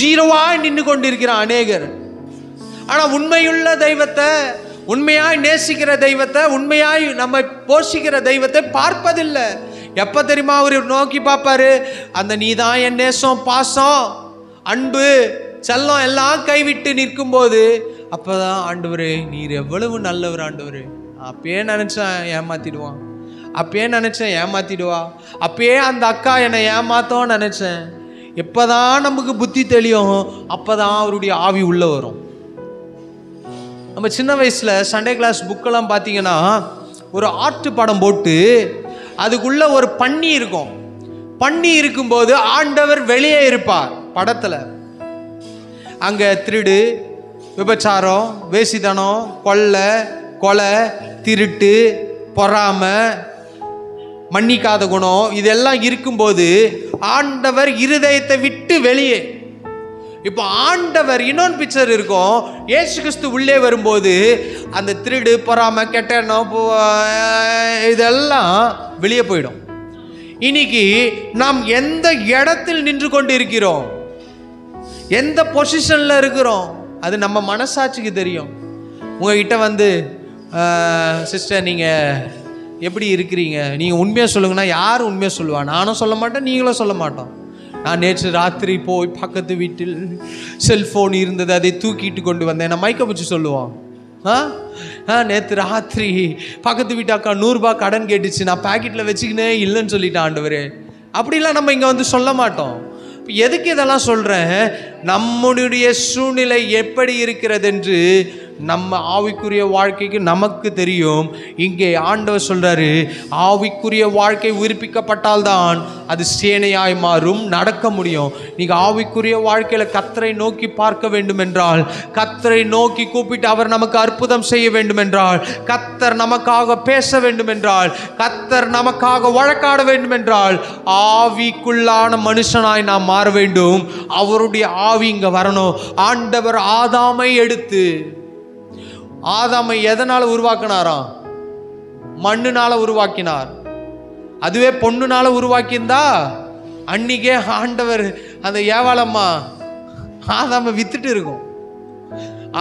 ஜீரோவாய் நின்று கொண்டிருக்கிறான் அநேகர். ஆனா உண்மையுள்ள தெய்வத்தை, உண்மையாய் நேசிக்கிற தெய்வத்தை, உண்மையாய் நம்ம போஷிக்கிற தெய்வத்தை பார்ப்பதில்லை. எப்ப தெரியுமா அவர் நோக்கி பார்ப்பாரு? அந்த நீதான் என் நேசம், பாசம், அன்பு, செல்லம் எல்லாம் கைவிட்டு நிற்கும் போது அப்பதான் ஆண்டவரே நீர் எவ்வளவு நல்லவர் ஆண்டவரே. அப்பயே நினைச்சேன் ஏமாத்திடுவான், அப்பயே நினைச்சேன் ஏமாத்திடுவா, அப்பயே அந்த அக்கா என்னை ஏமாத்தோன்னு நினைச்சேன். எப்பதான் நமக்கு புத்தி தெளியும் அப்பதான் அவருடைய ஆவி உள்ள வரும். நம்ம சின்ன வயசுல சண்டே கிளாஸ் புக்கெல்லாம் பார்த்தீங்கன்னா ஒரு ஆர்ட் படம் போட்டு அதுக்குள்ள ஒரு பன்னி இருக்கும். பன்னி இருக்கும்போது ஆண்டவர் வெளியே இருப்பார் படத்துல. அங்க திருடு, விபச்சாரம், வேசித்தனம், கொள்ளை, கொலை, திருட்டு, பொறாமை, மன்னிக்காத குணம் இதெல்லாம் இருக்கும்போது ஆண்டவர் இருதயத்தை விட்டு வெளியே. இப்போ ஆண்டவர் இன்னொன்று பிக்சர் இருக்கும். இயேசு கிறிஸ்து உள்ளே வரும்போது அந்த திருடு, பொறாமை, கெட்ட எண்ணம் இதெல்லாம் வெளியே போயிடும். இன்னைக்கு நாம் எந்த இடத்தில் நின்று கொண்டு இருக்கிறோம், எந்த பொசிஷன்ல இருக்கிறோம், அது நம்ம மனசாட்சிக்கு தெரியும். உங்ககிட்ட சிஸ்டர் நீங்க எப்படி இருக்கிறீங்க, நீங்க உண்மையா சொல்லுங்கன்னா யார் உண்மையா சொல்லுவா? நானும் சொல்ல மாட்டேன், நீங்களும் சொல்ல மாட்டோம். நான் நேற்று ராத்திரி போய் பக்கத்து வீட்டில் செல்போன் இருந்தது, அதை தூக்கிட்டு கொண்டு வந்தேன். நான் மைக்க பிடிச்சி சொல்லுவான். நேற்று ராத்திரி பக்கத்து வீட்டு அக்கா 100 ரூபாய் கடன் கேட்டுச்சு, நான் பாக்கெட்டில் வச்சுக்கினே இல்லைன்னு சொல்லிட்டேன் ஆண்டவரே. அப்படிலாம் நம்ம இங்கே சொல்ல மாட்டோம். எதுக்கு இதெல்லாம் சொல்கிறேன்? நம்முடைய சூழ்நிலை எப்படி இருக்கிறது என்று நம்ம ஆவிக்குரிய வாழ்க்கைக்கு நமக்கு தெரியும். இங்கே ஆண்டவர் சொல்றாரு, ஆவிக்குரிய வாழ்க்கை உயிர்ப்பிக்கப்பட்டால்தான் அது சேனையாய் மாறும், நடக்க முடியும். நீங்க ஆவிக்குரிய வாழ்க்கையில கர்த்தரை நோக்கி பார்க்க வேண்டும் என்றால், கர்த்தரை நோக்கி கூப்பிட்டு அவர் நமக்கு அற்புதம் செய்ய வேண்டும் என்றால், கர்த்தர் நமக்காக பேச வேண்டும் என்றால், கர்த்தர் நமக்காக வழக்காட வேண்டும் என்றால், ஆவிக்குள்ளான மனுஷனாய் நாம் மாற வேண்டும். அவருடைய ஆவி இங்க வரணும். ஆண்டவர் ஆதாமை எடுத்து, ஆதாமை எதனால உருவாக்கினாராம்? மண்ணுனால உருவாக்கினார். அதுவே பொண்ணுனால உருவாக்கியிருந்தா அன்னைக்கே ஆண்டவர் அந்த ஏவாளம்மா ஆதாமை வித்துட்டு இருக்கும்.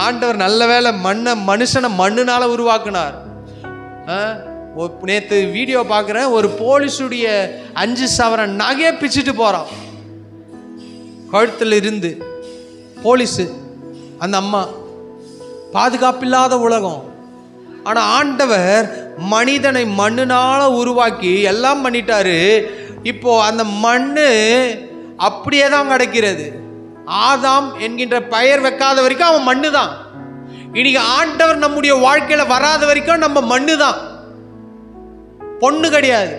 ஆண்டவர் நல்ல வேளை மனுஷனை மண்ணுனால உருவாக்கினார். நேற்று வீடியோ பார்க்குறேன், ஒரு போலீஸுடைய 5 சவரன் நகையை பிச்சுட்டு போறான். கழுத்தில் இருந்து போலீஸு, அந்த அம்மா, பாதுகாப்பில்லாத உலகம். ஆனால் ஆண்டவர் மனிதனை மண்ணுனால உருவாக்கி எல்லாம் பண்ணிட்டாரு. இப்போ அந்த மண்ணு அப்படியே தான் கிடைக்கிறது. ஆதாம் என்கின்ற பெயர் வைக்காத வரைக்கும் அவன் மண்ணு தான். இன்னைக்கு ஆண்டவர் நம்முடைய வாழ்க்கையில வராத வரைக்கும் நம்ம மண்ணு தான், பொண்ணு கிடையாது.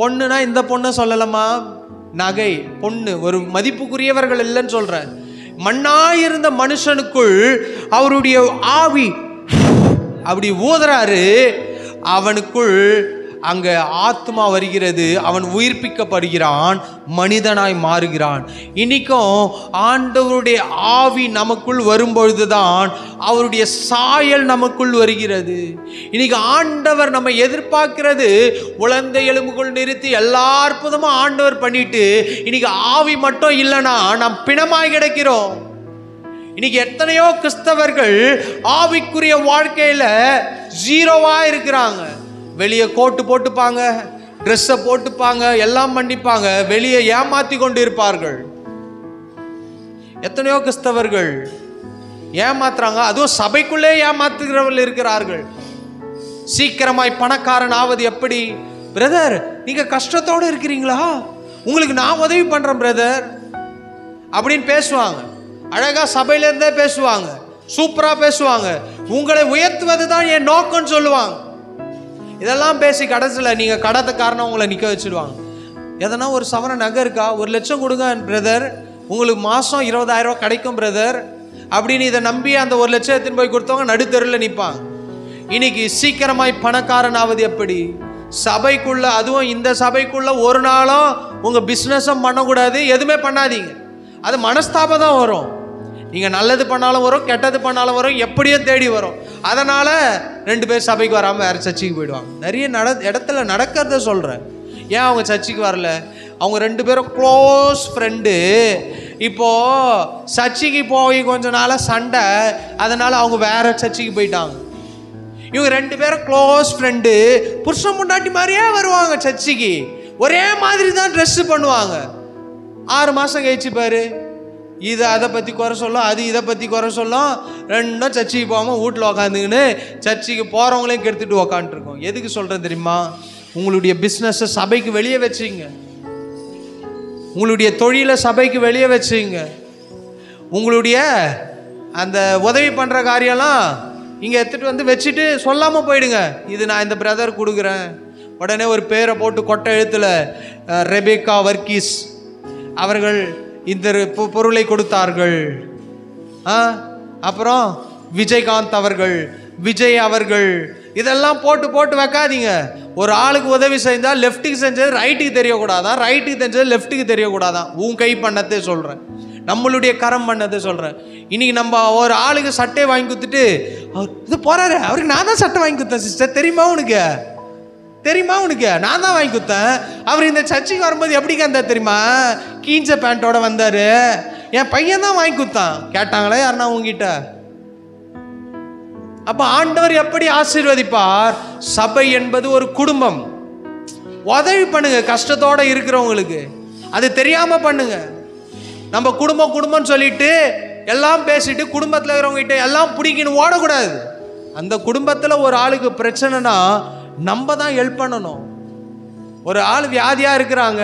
பொண்ணுனா இந்த பொண்ணை சொல்லலாமா? நகை, பொண்ணு ஒரு மதிப்புக்குரியவர்கள் இல்லைன்னு சொல்றேன். மண்ணாயிருந்த மனுஷனுக்குள் அவருடைய ஆவி அப்படி ஊதுறாரு, அவனுக்குள் அங்க ஆத்மா வருகிறது, அவன் உயிர்ப்பிக்கப்படுகிறான், மனிதனாய் மாறுகிறான். இன்னைக்கும் ஆண்டவருடைய ஆவி நமக்குள் வரும்பொழுதுதான் அவருடைய சாயல் நமக்குள் வருகிறது. இன்னைக்கு ஆண்டவர் நம்ம எதிர்பார்க்கிறது உலர்ந்த எலும்புக்குள் நிறுத்தி எல்லா அற்புதமும் ஆண்டவர் பண்ணிட்டு, இன்னைக்கு ஆவி மட்டும் இல்லைன்னா நாம் பிணமாய் கிடக்கிறோம். இன்னைக்கு எத்தனையோ கிறிஸ்தவர்கள் ஆவிக்குரிய வாழ்க்கையில ஜீரோவா இருக்கிறாங்க. வெளியே கோட்டு போட்டுப்பாங்க, ட்ரெஸ்ஸை போட்டுப்பாங்க, எல்லாம் பண்ணிப்பாங்க, வெளியே ஏமாத்தி கொண்டு இருப்பார்கள். எத்தனையோ கிறிஸ்தவர்கள் ஏமாத்துறாங்க. அதுவும் சபைக்குள்ளே ஏமாத்துகிறவர்கள் இருக்கிறார்கள். சீக்கிரமாய் பணக்காரன் ஆவது எப்படி? பிரதர், நீங்க கஷ்டத்தோடு இருக்கிறீங்களா? உங்களுக்கு நான் உதவி பண்றேன் பிரதர் அப்படின்னு பேசுவாங்க. அழகா சபையில இருந்தே பேசுவாங்க, சூப்பரா பேசுவாங்க. உங்களை உயர்த்துவது தான் என் நோக்கம்னு சொல்லுவாங்க. இதெல்லாம் பேசி கடைசியில் நீங்க கடத்தக்காரனா உங்களை நிக்க வச்சிடுவாங்க. எதனா ஒரு சவரன் நகை இருக்கா, 1 லட்சம் கொடுங்க பிரதர், உங்களுக்கு மாசம் 20,000 ரூபாய் கிடைக்கும் பிரதர் அப்படின்னு இதை நம்பி அந்த 1 லட்சம் எடுத்துன்னு போய் கொடுத்தவங்க நடுத்தெருவில் நிற்பாங்க. இன்னைக்கு சீக்கிரமாய் பணக்காரன் ஆவது எப்படி? சபைக்குள்ள, அதுவும் இந்த சபைக்குள்ள ஒரு நாளும் உங்க பிசினஸும் பண்ணக்கூடாது, எதுவுமே பண்ணாதீங்க. அது மனஸ்தாபம் தான் வரும். நீங்க நல்லது பண்ணாலும் வரும், கெட்டது பண்ணாலும் வரும், எப்படியும் தேடி வரும். அதனால 2 பேர் சபைக்கு வராம வேற சர்ச்சுக்கு போயிடுவாங்க. நிறைய இடத்துல நடக்கிறத சொல்றேன். ஏன் அவங்க சர்ச்சுக்கு வரல? அவங்க 2 பேரும் க்ளோஸ் ஃப்ரெண்டு. இப்போ சர்ச்சுக்கு போய் கொஞ்ச நாளா சண்டை, அதனால அவங்க வேற சர்ச்சுக்கு போயிட்டாங்க. இவங்க 2 பேரும் க்ளோஸ் ஃப்ரெண்டு, புருஷன் முன்னாடி மாதிரியே வருவாங்க சர்ச்சுக்கு, ஒரே மாதிரி தான் ட்ரெஸ் பண்ணுவாங்க. 6 மாசம் கழிச்சு பாரு, இது அதை பற்றி குறை சொல்லும், அது இதை பற்றி குறை சொல்லும். 2 சர்ச்சுக்கு போகாமல் வீட்டில் உக்காந்துக்கின்னு சர்ச்சுக்கு போகிறவங்களையும் கெடுத்துட்டு உக்காந்துருக்கோம். எதுக்கு சொல்கிறேன் தெரியுமா? உங்களுடைய பிஸ்னஸை சபைக்கு வெளியே வச்சுங்க, உங்களுடைய தொழிலை சபைக்கு வெளியே வச்சுங்க, உங்களுடைய அந்த உதவி பண்ணுற காரியம்லாம் இங்கே எடுத்துகிட்டு வந்து வச்சுட்டு சொல்லாமல் போயிடுங்க. இது நான் இந்த பிரதர் கொடுக்குறேன். உடனே ஒரு பேரை போட்டு கொட்டை எழுத்தில் ரெபேக்கா வர்கீஸ் அவர்கள் இந்த பொருளை கொடுத்தார்கள். அப்புறம் விஜயகாந்த் அவர்கள், விஜய் அவர்கள், இதெல்லாம் போட்டு போட்டு வைக்காதீங்க. ஒரு ஆளுக்கு உதவி செஞ்சால் லெஃப்ட்டுக்கு செஞ்சது ரைட்டுக்கு தெரியக்கூடாதான், ரைட்டுக்கு தெரிஞ்சது லெஃப்ட்டுக்கு தெரியக்கூடாதான். உன் கை பண்ணதே சொல்கிறேன், நம்மளுடைய கரம் பண்ணதே சொல்கிறேன். இன்னைக்கு நம்ம ஒரு ஆளுக்கு சட்டை வாங்கி கொடுத்துட்டு அவர் இது போறாரு, அவருக்கு நான் தான் சட்டை வாங்கி கொடுத்தேன் சிஸ்டர், தெரியுமா உனக்கு? தெரியுமா உனக்கு? நான் தான் வாங்கி கொடுத்தேன். அவர் இந்த சர்ச்சுக்கு வரும்போது எப்படி வந்தார் தெரியுமா? கீஞ்ச பேண்டோட வந்தாரு. என் பையன் தான் வாங்கி கொடுத்தான். கேட்டாங்களே யாருன்னா உங்ககிட்ட? அப்ப ஆண்டவர் எப்படி ஆசீர்வதிப்பார்? சபை என்பது ஒரு குடும்பம். உதவி பண்ணுங்க கஷ்டத்தோட இருக்கிறவங்களுக்கு, அது தெரியாம பண்ணுங்க. நம்ம குடும்பம் குடும்பம்னு சொல்லிட்டு எல்லாம் பேசிட்டு குடும்பத்தில் இருக்கிறவங்க கிட்ட எல்லாம் பிடிக்கின்னு ஓடக்கூடாது. அந்த குடும்பத்தில் ஒரு ஆளுக்கு பிரச்சனைனா நம்ம தான் ஹெல்ப் பண்ணணும். ஒரு ஆள் வியாதியாக இருக்கிறாங்க,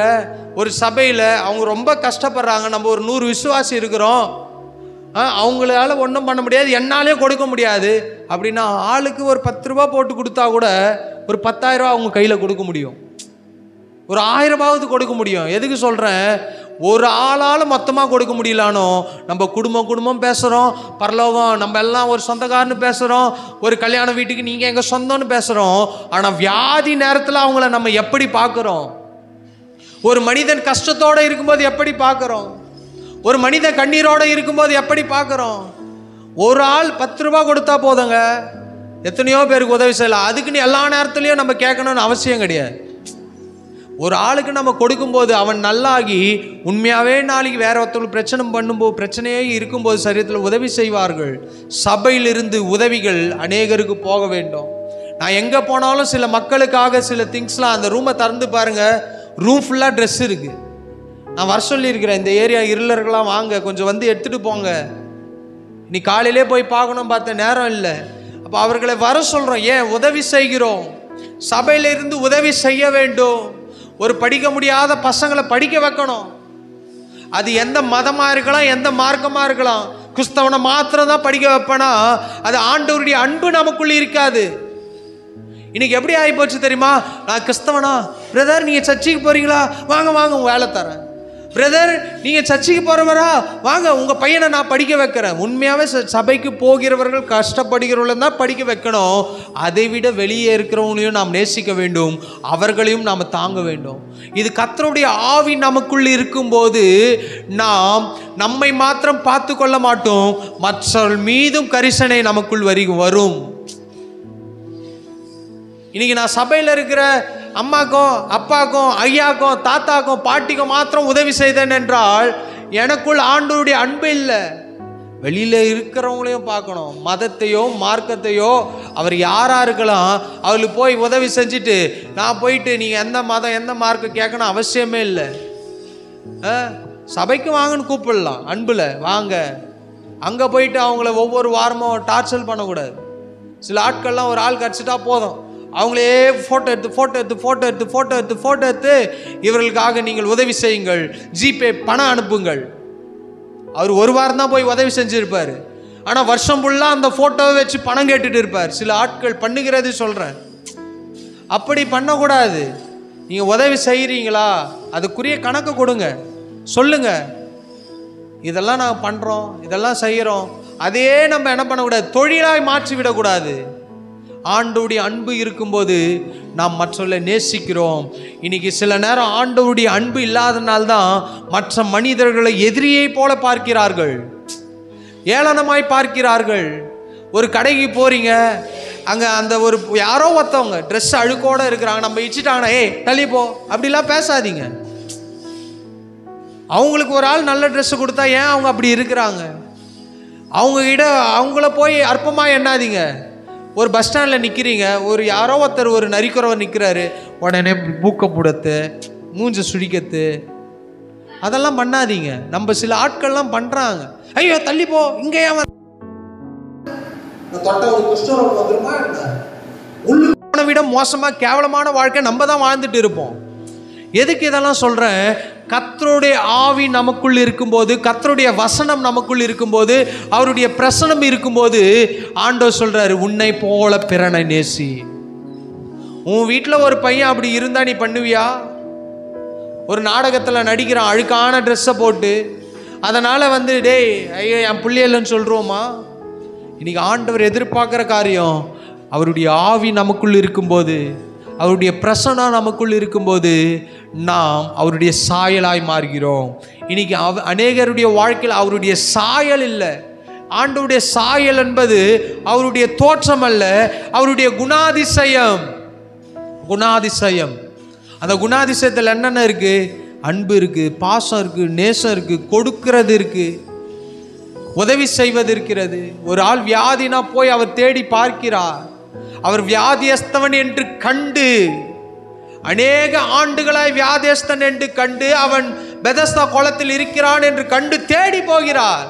ஒரு சபையில் அவங்க ரொம்ப கஷ்டப்படுறாங்க, நம்ம ஒரு 100 விசுவாசி இருக்கிறோம், அவங்களால ஒன்றும் பண்ண முடியாது, என்னாலே கொடுக்க முடியாது அப்படின்னா ஆளுக்கு ஒரு 10 ரூபா போட்டு கொடுத்தா கூட ஒரு 10,000 ரூபா அவங்க கையில் கொடுக்க முடியும், ஒரு 1000 ரூபாவது கொடுக்க முடியும். எதுக்கு சொல்கிறேன்? ஒரு ஆளால் மொத்தமாக கொடுக்க முடியலானோ நம்ம குடும்பம் பேசுகிறோம், பரலோகம் நம்ம எல்லாம் ஒரு சொந்தக்காரன்னு பேசுகிறோம், ஒரு கல்யாண வீட்டுக்கு நீங்கள் எங்கள் சொந்தம்னு பேசுகிறோம். ஆனால் வியாதி நேரத்தில் அவங்கள நம்ம எப்படி பார்க்குறோம்? ஒரு மனிதன் கஷ்டத்தோடு இருக்கும்போது எப்படி பார்க்குறோம்? ஒரு மனிதன் கண்ணீரோடு இருக்கும்போது எப்படி பார்க்குறோம்? ஒரு ஆள் 10 ரூபா கொடுத்தா போதுங்க, எத்தனையோ பேருக்கு உதவி செய்யலாம். அதுக்குன்னு எல்லா நேரத்துலையும் நம்ம கேட்கணும்னு அவசியம் கிடையாது. ஒரு ஆளுக்கு நம்ம கொடுக்கும்போது அவன் நல்லாகி உண்மையாகவே நாளைக்கு வேற ஒருத்தவங்களுக்கு பிரச்சனை பண்ணும்போது, பிரச்சனையே இருக்கும்போது சரீரத்தில் உதவி செய்வார்கள். சபையிலிருந்து உதவிகள் அநேகருக்கு போக வேண்டும். நான் எங்கே போனாலும் சில மக்களுக்காக சில திங்ஸ்லாம், அந்த ரூமை திறந்து பாருங்க, ரூம் ஃபுல்லாக ட்ரெஸ் இருக்குது. நான் வர சொல்லியிருக்கிறேன், இந்த ஏரியா இருளர்களாம் வாங்க, கொஞ்சம் வந்து எடுத்துகிட்டு போங்க. நீ காலையிலே போய் பார்க்கணும், பார்த்த நேரம் இல்லை. அப்போ அவர்களை வர சொல்கிறோம். ஏன்? உதவி செய்கிறோம். சபையிலிருந்து உதவி செய்ய வேண்டும். ஒரு படிக்க முடியாத பசங்களை படிக்க வைக்கணும். அது எந்த மதமாக இருக்கலாம், எந்த மார்க்கமாக இருக்கலாம். கிறிஸ்தவனை மாத்திரம் தான் படிக்க வைப்பேனா, அது ஆண்டவருடைய அன்பு நமக்குள்ள இருக்காது. இன்னைக்கு எப்படி ஆகி போச்சு தெரியுமா? நான் கிறிஸ்தவனா? பிரதர் நீங்கள் சர்ச்சைக்கு போறீங்களா? வாங்க வாங்க உங்க வேலை தரேன். பிரதர் நீங்கள் சர்ச்சைக்கு போறவரா? வாங்க உங்கள் பையனை நான் படிக்க வைக்கிறேன். உண்மையாகவே சபைக்கு போகிறவர்கள் கஷ்டப்படுகிறவர்கள் தான் படிக்க வைக்கணும். அதை விட வெளியே இருக்கிறவங்களையும் நாம் நேசிக்க வேண்டும், அவர்களையும் நாம் தாங்க வேண்டும். இது கர்த்தருடைய ஆவி நமக்குள் இருக்கும்போது நாம் நம்மை மாத்திரம் பார்த்து கொள்ள மாட்டோம், மற்றவர்கள் மீதும் கரிசனை நமக்குள் வரும். இன்னைக்கு நான் சபையில் இருக்கிற அம்மாக்கும் அப்பாக்கும் ஐயாக்கும் தாத்தாக்கும் பாட்டிக்கும் மாத்திரம் உதவி செய்தேன் என்றால் எனக்குள் ஆண்டவருடைய அன்பு இல்லை. வெளியில் இருக்கிறவங்களையும் பார்க்கணும். மதத்தையோ மார்க்கத்தையோ அவர் யாராக இருக்கலாம், அவளுக்கு போய் உதவி செஞ்சுட்டு நான் போயிட்டு நீங்கள் எந்த மதம் எந்த மார்க்கம் கேட்கணும் அவசியமே இல்லை. சபைக்கு வாங்கன்னு கூப்பிடலாம், அன்பில் வாங்க. அங்கே போயிட்டு அவங்கள ஒவ்வொரு வாரமும் டார்ச்சர் பண்ணக்கூடாது. சில ஆட்கள்லாம் ஒரு ஆள் கிடச்சிட்டா போதும், அவங்களே ஃபோட்டோ எடுத்து இவர்களுக்காக நீங்கள் உதவி செய்யுங்கள், ஜிபே பணம் அனுப்புங்கள். அவர் ஒரு வாரம் தான் போய் உதவி செஞ்சுருப்பார், ஆனால் வருஷம் ஃபுல்லாக அந்த ஃபோட்டோவை வச்சு பணம் கேட்டுட்டு இருப்பார். சில ஆட்கள் பண்ணுகிறது சொல்கிறேன். அப்படி பண்ணக்கூடாது. நீங்கள் உதவி செய்கிறீங்களா, அதுக்குரிய கணக்கு கொடுங்க, சொல்லுங்க, இதெல்லாம் நாங்கள் பண்ணுறோம், இதெல்லாம் செய்கிறோம். அதே நம்ம என்ன பண்ணக்கூடாது, தொழிலாய் மாற்றி விடக்கூடாது. ஆண்டவருடைய அன்பு இருக்கும்போது நாம் மற்றவர்களை நேசிக்கிறோம். இன்னைக்கு சில நேரம் ஆண்டவருடைய அன்பு இல்லாதனால்தான் மற்ற மனிதர்களை எதிரியை போல பார்க்கிறார்கள், ஏளனமாய் பார்க்கிறார்கள். ஒரு கடைக்கு போறீங்க, அங்கே அந்த ஒரு யாரோ ஒருத்தவங்க ட்ரெஸ் அழுக்கோட இருக்கிறாங்க, நம்ம இச்சிட்டாங்கன்னா ஏய் தள்ளிப்போ அப்படிலாம் பேசாதீங்க. அவங்களுக்கு ஒரு ஆள் நல்ல ட்ரெஸ்ஸு கொடுத்தா ஏன் அவங்க அப்படி இருக்கிறாங்க, அவங்ககிட்ட அவங்கள போய் அற்பமாக எண்ணாதீங்க. ஒரு பஸ் ஸ்டாண்டில் நிற்கிறீங்க, ஒரு யாரோ ஒருத்தர் ஒரு நரிக்குறவர் நிற்கிறாரு, உடனே பூக்க புடத்து மூஞ்ச சுழிக்கத்து அதெல்லாம் பண்ணாதீங்க. நம்ம சில ஆட்கள்லாம் பண்ணுறாங்க, ஐயோ தள்ளிப்போ இங்கே ஏன் விட மோசமாக கேவலமான வாழ்க்கை நம்ம தான் வாழ்ந்துட்டு இருப்போம். எதுக்கு இதெல்லாம் சொல்கிறேன்? கர்த்தருடைய ஆவி நமக்குள் இருக்கும்போது, கர்த்தருடைய வசனம் நமக்குள் இருக்கும்போது, அவருடைய பிரசனம் இருக்கும்போது ஆண்டவர் சொல்றாரு, உன்னை போல பிறனை நேசி. உன் வீட்டில் ஒரு பையன் அப்படி இருந்தா நீ பண்ணுவியா? ஒரு நாடகத்தில் நடிக்கிறான் அழுக்கான ட்ரெஸ்ஸை போட்டு, அதனால் வந்து டேய் ஐயோ என் பிள்ளையல்லன்னு சொல்கிறோமா? இன்னைக்கு ஆண்டவர் எதிர்பார்க்குற காரியம், அவருடைய ஆவி நமக்குள் இருக்கும்போது, அவருடைய பிரசனம் நமக்குள் இருக்கும்போது நாம் அவருடைய சாயலாய் மாறுகிறோம். இன்னைக்கு அநேகருடைய வாழ்க்கையில் அவருடைய சாயல் இல்லை. ஆண்டவருடைய சாயல் என்பது அவருடைய தோற்றம் அல்ல, அவருடைய குணாதிசயம். குணாதிசயம், அந்த குணாதிசயத்தில் என்னென்ன இருக்கு? அன்பு இருக்கு, பாசம் இருக்கு, நேசம் இருக்கு, கொடுக்கிறது இருக்கு, உதவி செய்வது இருக்கிறது. ஒரு ஆள் வியாதினா போய் அவர் தேடி பார்க்கிறார். அவர் வியாதியஸ்தவன் என்று கண்டு, அநேக ஆண்டுகளாய் வியாதியஸ்தன் என்று கண்டு, அவன் பெதஸ்தா குளத்தில் இருக்கிறான் என்று கண்டு தேடி போகிறார்.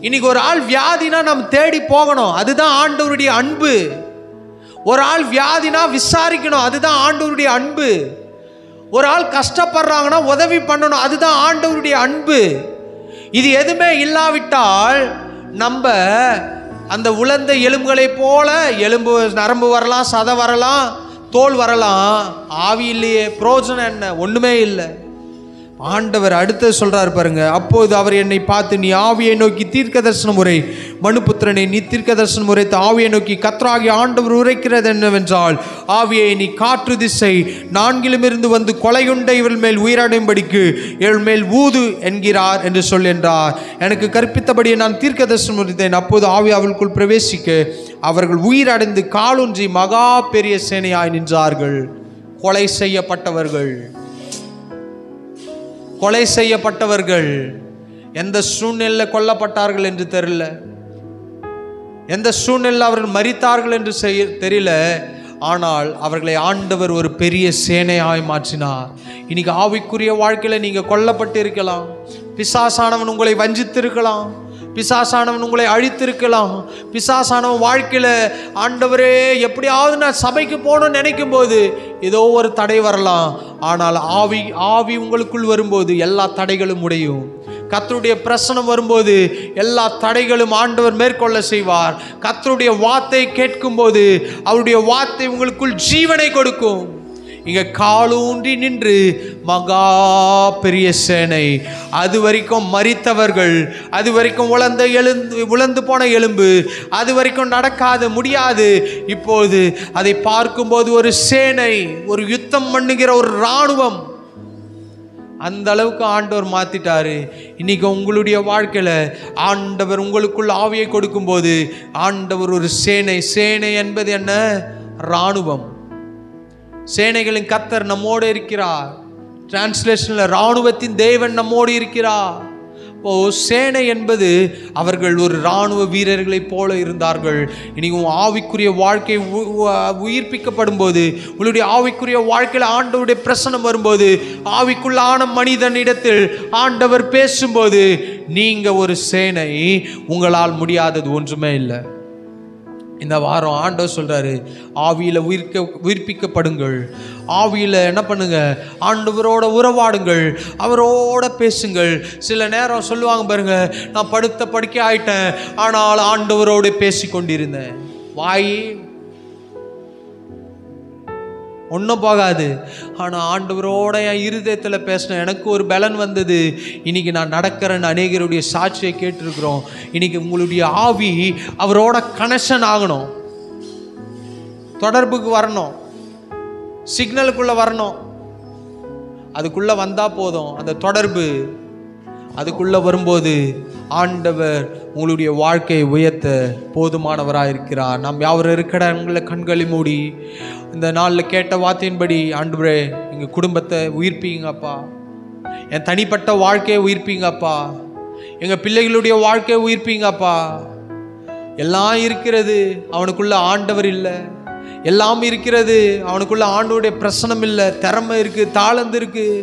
இன்னைக்கு ஒரு ஆள் வியாதினா நாம் தேடி போகணும், அதுதான் ஆண்டவருடைய அன்பு. ஒரு ஆள் வியாதினா விசாரிக்கணும், அதுதான் ஆண்டவருடைய அன்பு. ஒரு ஆள் கஷ்டப்படுறாங்கன்னா உதவி பண்ணணும், அதுதான் ஆண்டவருடைய அன்பு. இது எதுவுமே இல்லாவிட்டால் நம்ம அந்த உலர்ந்த எலும்புகளை போல, எலும்பு நரம்பு வரலாம், சதை வரலாம், தோல் வரலாம், ஆவி இல்லையே, பிரயோஜனம் என்ன? ஒன்றுமே இல்லை. ஆண்டவர் அடுத்து சொல்றாரு பாருங்க, அப்போது அவர் என்னை பார்த்து, நீ ஆவியை நோக்கி தீர்க்க தரிசனம் உரை, மனுபுத்திரனை நீ தீர்க்க தரிசனம் உரைத்து ஆவியை நோக்கி கர்த்தராகிய ஆண்டவர் உரைக்கிறது என்னவென்றால், ஆவியை நீ காற்று திசை நான்கிலும் இருந்து வந்து கொலையுண்ட இவள் மேல் உயிரடையும்படிக்கு இவள் மேல் ஊது என்கிறார் என்று சொல் என்றார். எனக்கு கற்பித்தபடியே நான் தீர்க்க தரிசனம் உரைத்தேன். அப்போது ஆவி அவளுக்குள் பிரவேசிக்க அவர்கள் உயிரடைந்து காலூன்றி மகா பெரிய சேனையாய் நின்றார்கள். கொலை செய்யப்பட்டவர்கள், கொலை செய்யப்பட்டவர்கள், எந்த சூழ்நிலையில் கொல்லப்பட்டார்கள் என்று தெரியல, எந்த சூழ்நிலையில் அவர்கள் மரித்தார்கள் என்று தெரியல. ஆனால் அவர்களை ஆண்டவர் ஒரு பெரிய சேனையாய் மாற்றினார். இன்னைக்கு ஆவிக்குரிய வாழ்க்கையில் நீங்கள் கொல்லப்பட்டு இருக்கலாம். பிசாசானவன் உங்களை வஞ்சித்திருக்கலாம். பிசாசானவன் உங்களை அழித்திருக்கலாம். பிசாசானவன் வாழ்க்கையில் ஆண்டவரே எப்படியாவது நான் சபைக்கு போகணும்னு நினைக்கும் போது ஏதோ ஒரு தடை வரலாம். ஆனால் ஆவி உங்களுக்குள் வரும்போது எல்லா தடைகளும் உடையும். கர்த்தருடைய பிரசனம் வரும்போது எல்லா தடைகளும் ஆண்டவர் மேற்கொள்ள செய்வார். கர்த்தருடைய வார்த்தை கேட்கும்போது அவருடைய வார்த்தை உங்களுக்குள் ஜீவனை கொடுக்கும். இங்க காலூன்றி நின்று மகா பெரிய சேனை, அது வரைக்கும் மரித்தவர்கள், அது வரைக்கும் உலர்ந்து போன எலும்பு, அது வரைக்கும் நடக்காது முடியாது. இப்போது அதை பார்க்கும்போது ஒரு சேனை, ஒரு யுத்தம் பண்ணுகிற ஒரு இராணுவம், அந்த அளவுக்கு ஆண்டவர் மாத்திட்டாரு. இன்னைக்கு உங்களுடைய வாழ்க்கையில ஆண்டவர் உங்களுக்குள்ள ஆவியை கொடுக்கும்போது ஆண்டவர் ஒரு சேனை. சேனை என்பது என்ன? இராணுவம். சேனைகளின் கர்த்தர் நம்மோடு இருக்கிறார். டிரான்ஸ்லேஷன்ல இராணுவத்தின் தேவன் நம்மோடு இருக்கிறார். சேனை என்பது அவர்கள் ஒரு இராணுவ வீரர்களை போல இருந்தார்கள். இன்னைக்கு ஆவிக்குரிய வாழ்க்கை உயிர்ப்பிக்கப்படும் போது, உங்களுடைய ஆவிக்குரிய வாழ்க்கையில் ஆண்டவருடைய பிரசனம் வரும்போது, ஆவிக்குள்ளான மனிதனிடத்தில் ஆண்டவர் பேசும்போது நீங்க ஒரு சேனை. உங்களால் முடியாதது ஒன்றுமே இல்லை. இந்த வாரம் ஆண்டவர் சொல்றாரு, ஆவியில உயிர்ப்பிக்கப்படுங்கள். ஆவியில என்ன பண்ணுங்க? ஆண்டவரோட உறவாடுங்கள், அவரோட பேசுங்கள். சில நேரம் சொல்லுவாங்க பாருங்க, நான் படுத்த படுக்கை ஆயிட்டேன், ஆனால் ஆண்டவரோடு பேசி கொண்டிருந்தேன். வாய் ஒன்றும் போகாது. ஆனால் ஆண்டவரோட என் இருதயத்தில் பேசினேன், எனக்கு ஒரு பலன் வந்தது. இன்னைக்கு நான் நடக்கிறேன்னு அநேகருடைய சாட்சியை கேட்டிருக்கிறோம். இன்னைக்கு உங்களுடைய ஆவி அவரோட கனெக்ஷன் ஆகணும், தொடர்புக்கு வரணும், சிக்னலுக்குள்ளே வரணும். அதுக்குள்ளே வந்தால் போதும். அந்த தொடர்பு அதுக்குள்ளே வரும்போது ஆண்டவர் உங்களுடைய வாழ்க்கையை உயர்த்த போதுமானவராக இருக்கிறார். நாம் யாவரும் இருக்கிற உங்களை கண்களை மூடி இந்த நாளில் கேட்ட வார்த்தையின்படி, ஆண்டவரே எங்கள் குடும்பத்தை உயிர்ப்பீங்கப்பா, என் தனிப்பட்ட வாழ்க்கையை உயிர்ப்பீங்கப்பா, எங்கள் பிள்ளைகளுடைய வாழ்க்கையை உயிர்ப்பீங்கப்பா. எல்லாம் இருக்கிறது, அவனுக்குள்ள ஆண்டவர் இல்லை. எல்லாம் இருக்கிறது, அவனுக்குள்ள ஆண்டவருடைய பிரசனம் இல்லை. திறமை இருக்குது, தாளந்து இருக்குது,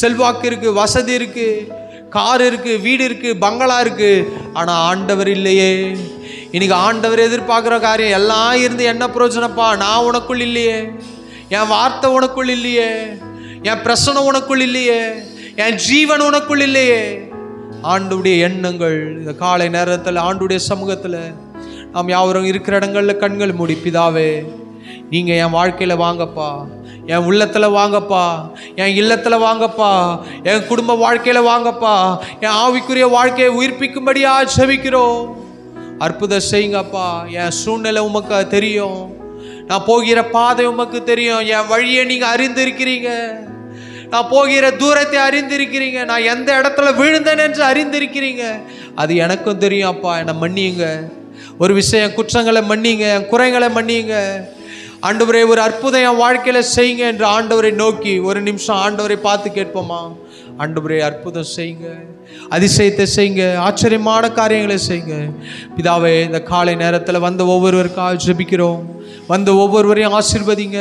செல்வாக்கு இருக்குது, வசதி இருக்குது, கார் இருக்குது, வீடு இருக்குது, பங்களா இருக்குது. ஆனால் ஆண்டவர் இல்லையே. இன்னைக்கு ஆண்டவர் எதிர்பார்க்குற காரியம் எல்லாம் இருந்து என்ன பிரயோஜனப்பா? நான் உனக்குள் இல்லையே, என் வார்த்தை உனக்குள் இல்லையே, என் பிரசனம் உனக்குள் இல்லையே, என் ஜீவன் உனக்குள் இல்லையே. ஆண்டுடைய எண்ணங்கள் இந்த காலை நேரத்தில் ஆண்டுடைய சமூகத்தில் நாம் யாவரும் இருக்கிற இடங்களில் கண்கள் மூடி, பிதாவே நீங்கள் என் வாழ்க்கையில் வாங்கப்பா, என் உள்ளத்தில் வாங்கப்பா, என் இல்லத்தில் வாங்கப்பா, என் குடும்ப வாழ்க்கையில் வாங்கப்பா, என் ஆவிக்குரிய வாழ்க்கையை உயிர்ப்பிக்கும்படியா ஜெபிக்கிறோம். அற்புதம் செய்யுங்கப்பா. என் சூழ்நிலை உமக்கு தெரியும், நான் போகிற பாதை உமக்கு தெரியும், என் வழியை நீங்கள் அறிந்திருக்கிறீங்க, நான் போகிற தூரத்தை அறிந்திருக்கிறீங்க, நான் எந்த இடத்துல விழுந்தேன் என்று அறிந்திருக்கிறீங்க. அது எனக்கும் தெரியும் அப்பா. என்னை மன்னியுங்க. ஒரு விஷயம், குற்றங்களை மன்னிங்க, என் குறைகளை மன்னியுங்க. ஆண்டவரே ஒரு அற்புதம் என் வாழ்க்கையில் செய்யுங்க என்று ஆண்டவரை நோக்கி ஒரு நிமிஷம் ஆண்டவரை பார்த்து கேட்போமா? ஆண்டவரே அற்புதம் செய்யுங்க, அதிசயத்தை செய்யுங்க, ஆச்சரியமான காரியங்களை செய்யுங்க. பிதாவே இந்த காலை நேரத்தில் வந்த ஒவ்வொருவருக்காக ஜெபிக்கிறோம். வந்த ஒவ்வொருவரையும் ஆசீர்வதிங்க.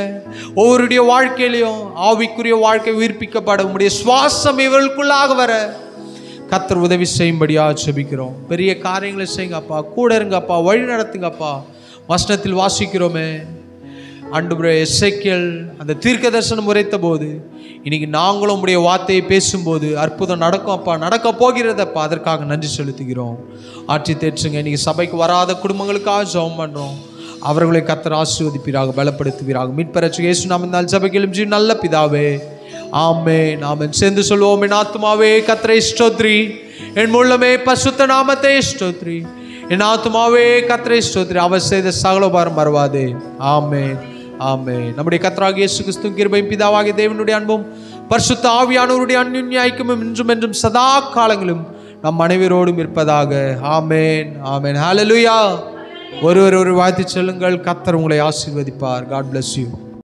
ஒவ்வொருடைய வாழ்க்கையிலையும் ஆவிக்குரிய வாழ்க்கை உயிர்ப்பிக்கப்பட உம்முடைய சுவாசம் இவர்களுக்குள்ளாக வர கர்த்தர் உதவி செய்யும்படியா ஜெபிக்கிறோம். பெரிய காரியங்களை செய்யுங்க அப்பா, கூட இருங்கப்பா, வழி நடத்துங்கப்பா. வசனத்தில் வாசிக்கிறோமே ஆண்டவரே, எசேக்கியேல் அந்த தீர்க்க தரிசனம் உரைத்த போது இன்னைக்கு நாங்களும் உடைய வார்த்தையை பேசும்போது அற்புதம் நடக்கும் அப்பா, நடக்க போகிறதப்பா. அதற்காக நன்றி செலுத்துகிறோம். ஆட்சி தேற்றுங்க. இன்னைக்கு சபைக்கு வராத குடும்பங்களுக்காக ஜெபம் பண்ணுறோம். அவர்களை கர்த்தர் ஆசீர்வதிப்பீராக, பலப்படுத்துவீராக. மீட்பரட்சகர் இயேசு நாமத்தில் ஜெபிக்கிறோம் ஜீ நல்ல பிதாவே, ஆமென் ஆமென். சேர்ந்து சொல்வோம், என் ஆத்துமாவே கர்த்தரை ஸ்தோத்திரி, என் முள்ளமே பரிசுத்த நாமத்தை ஸ்தோத்திரி, என் ஆத்துமாவே கர்த்தரை ஸ்தோத்திரி, அவர் செய்த சகல உபகாரம் மறவாதே. ஆமென் ஆமென். நம்முடைய கர்த்தராகிய இயேசு கிறிஸ்துவின் கிருபையும் பிதாவாகிய தேவனுடைய அன்பும் பரிசுத்த ஆவியானவருடைய அன்பின் ஐக்கியமும் இன்றும் என்றும் சதா காலங்களும் நம் அனைவரோடும் இருப்பதாக. ஆமென் ஆமென். ஹல்லேலூயா. ஒருவர் ஒரு வாழ்த்து சொல்லுங்கள். கர்த்தர் உங்களை ஆசீர்வதிப்பார். God bless you.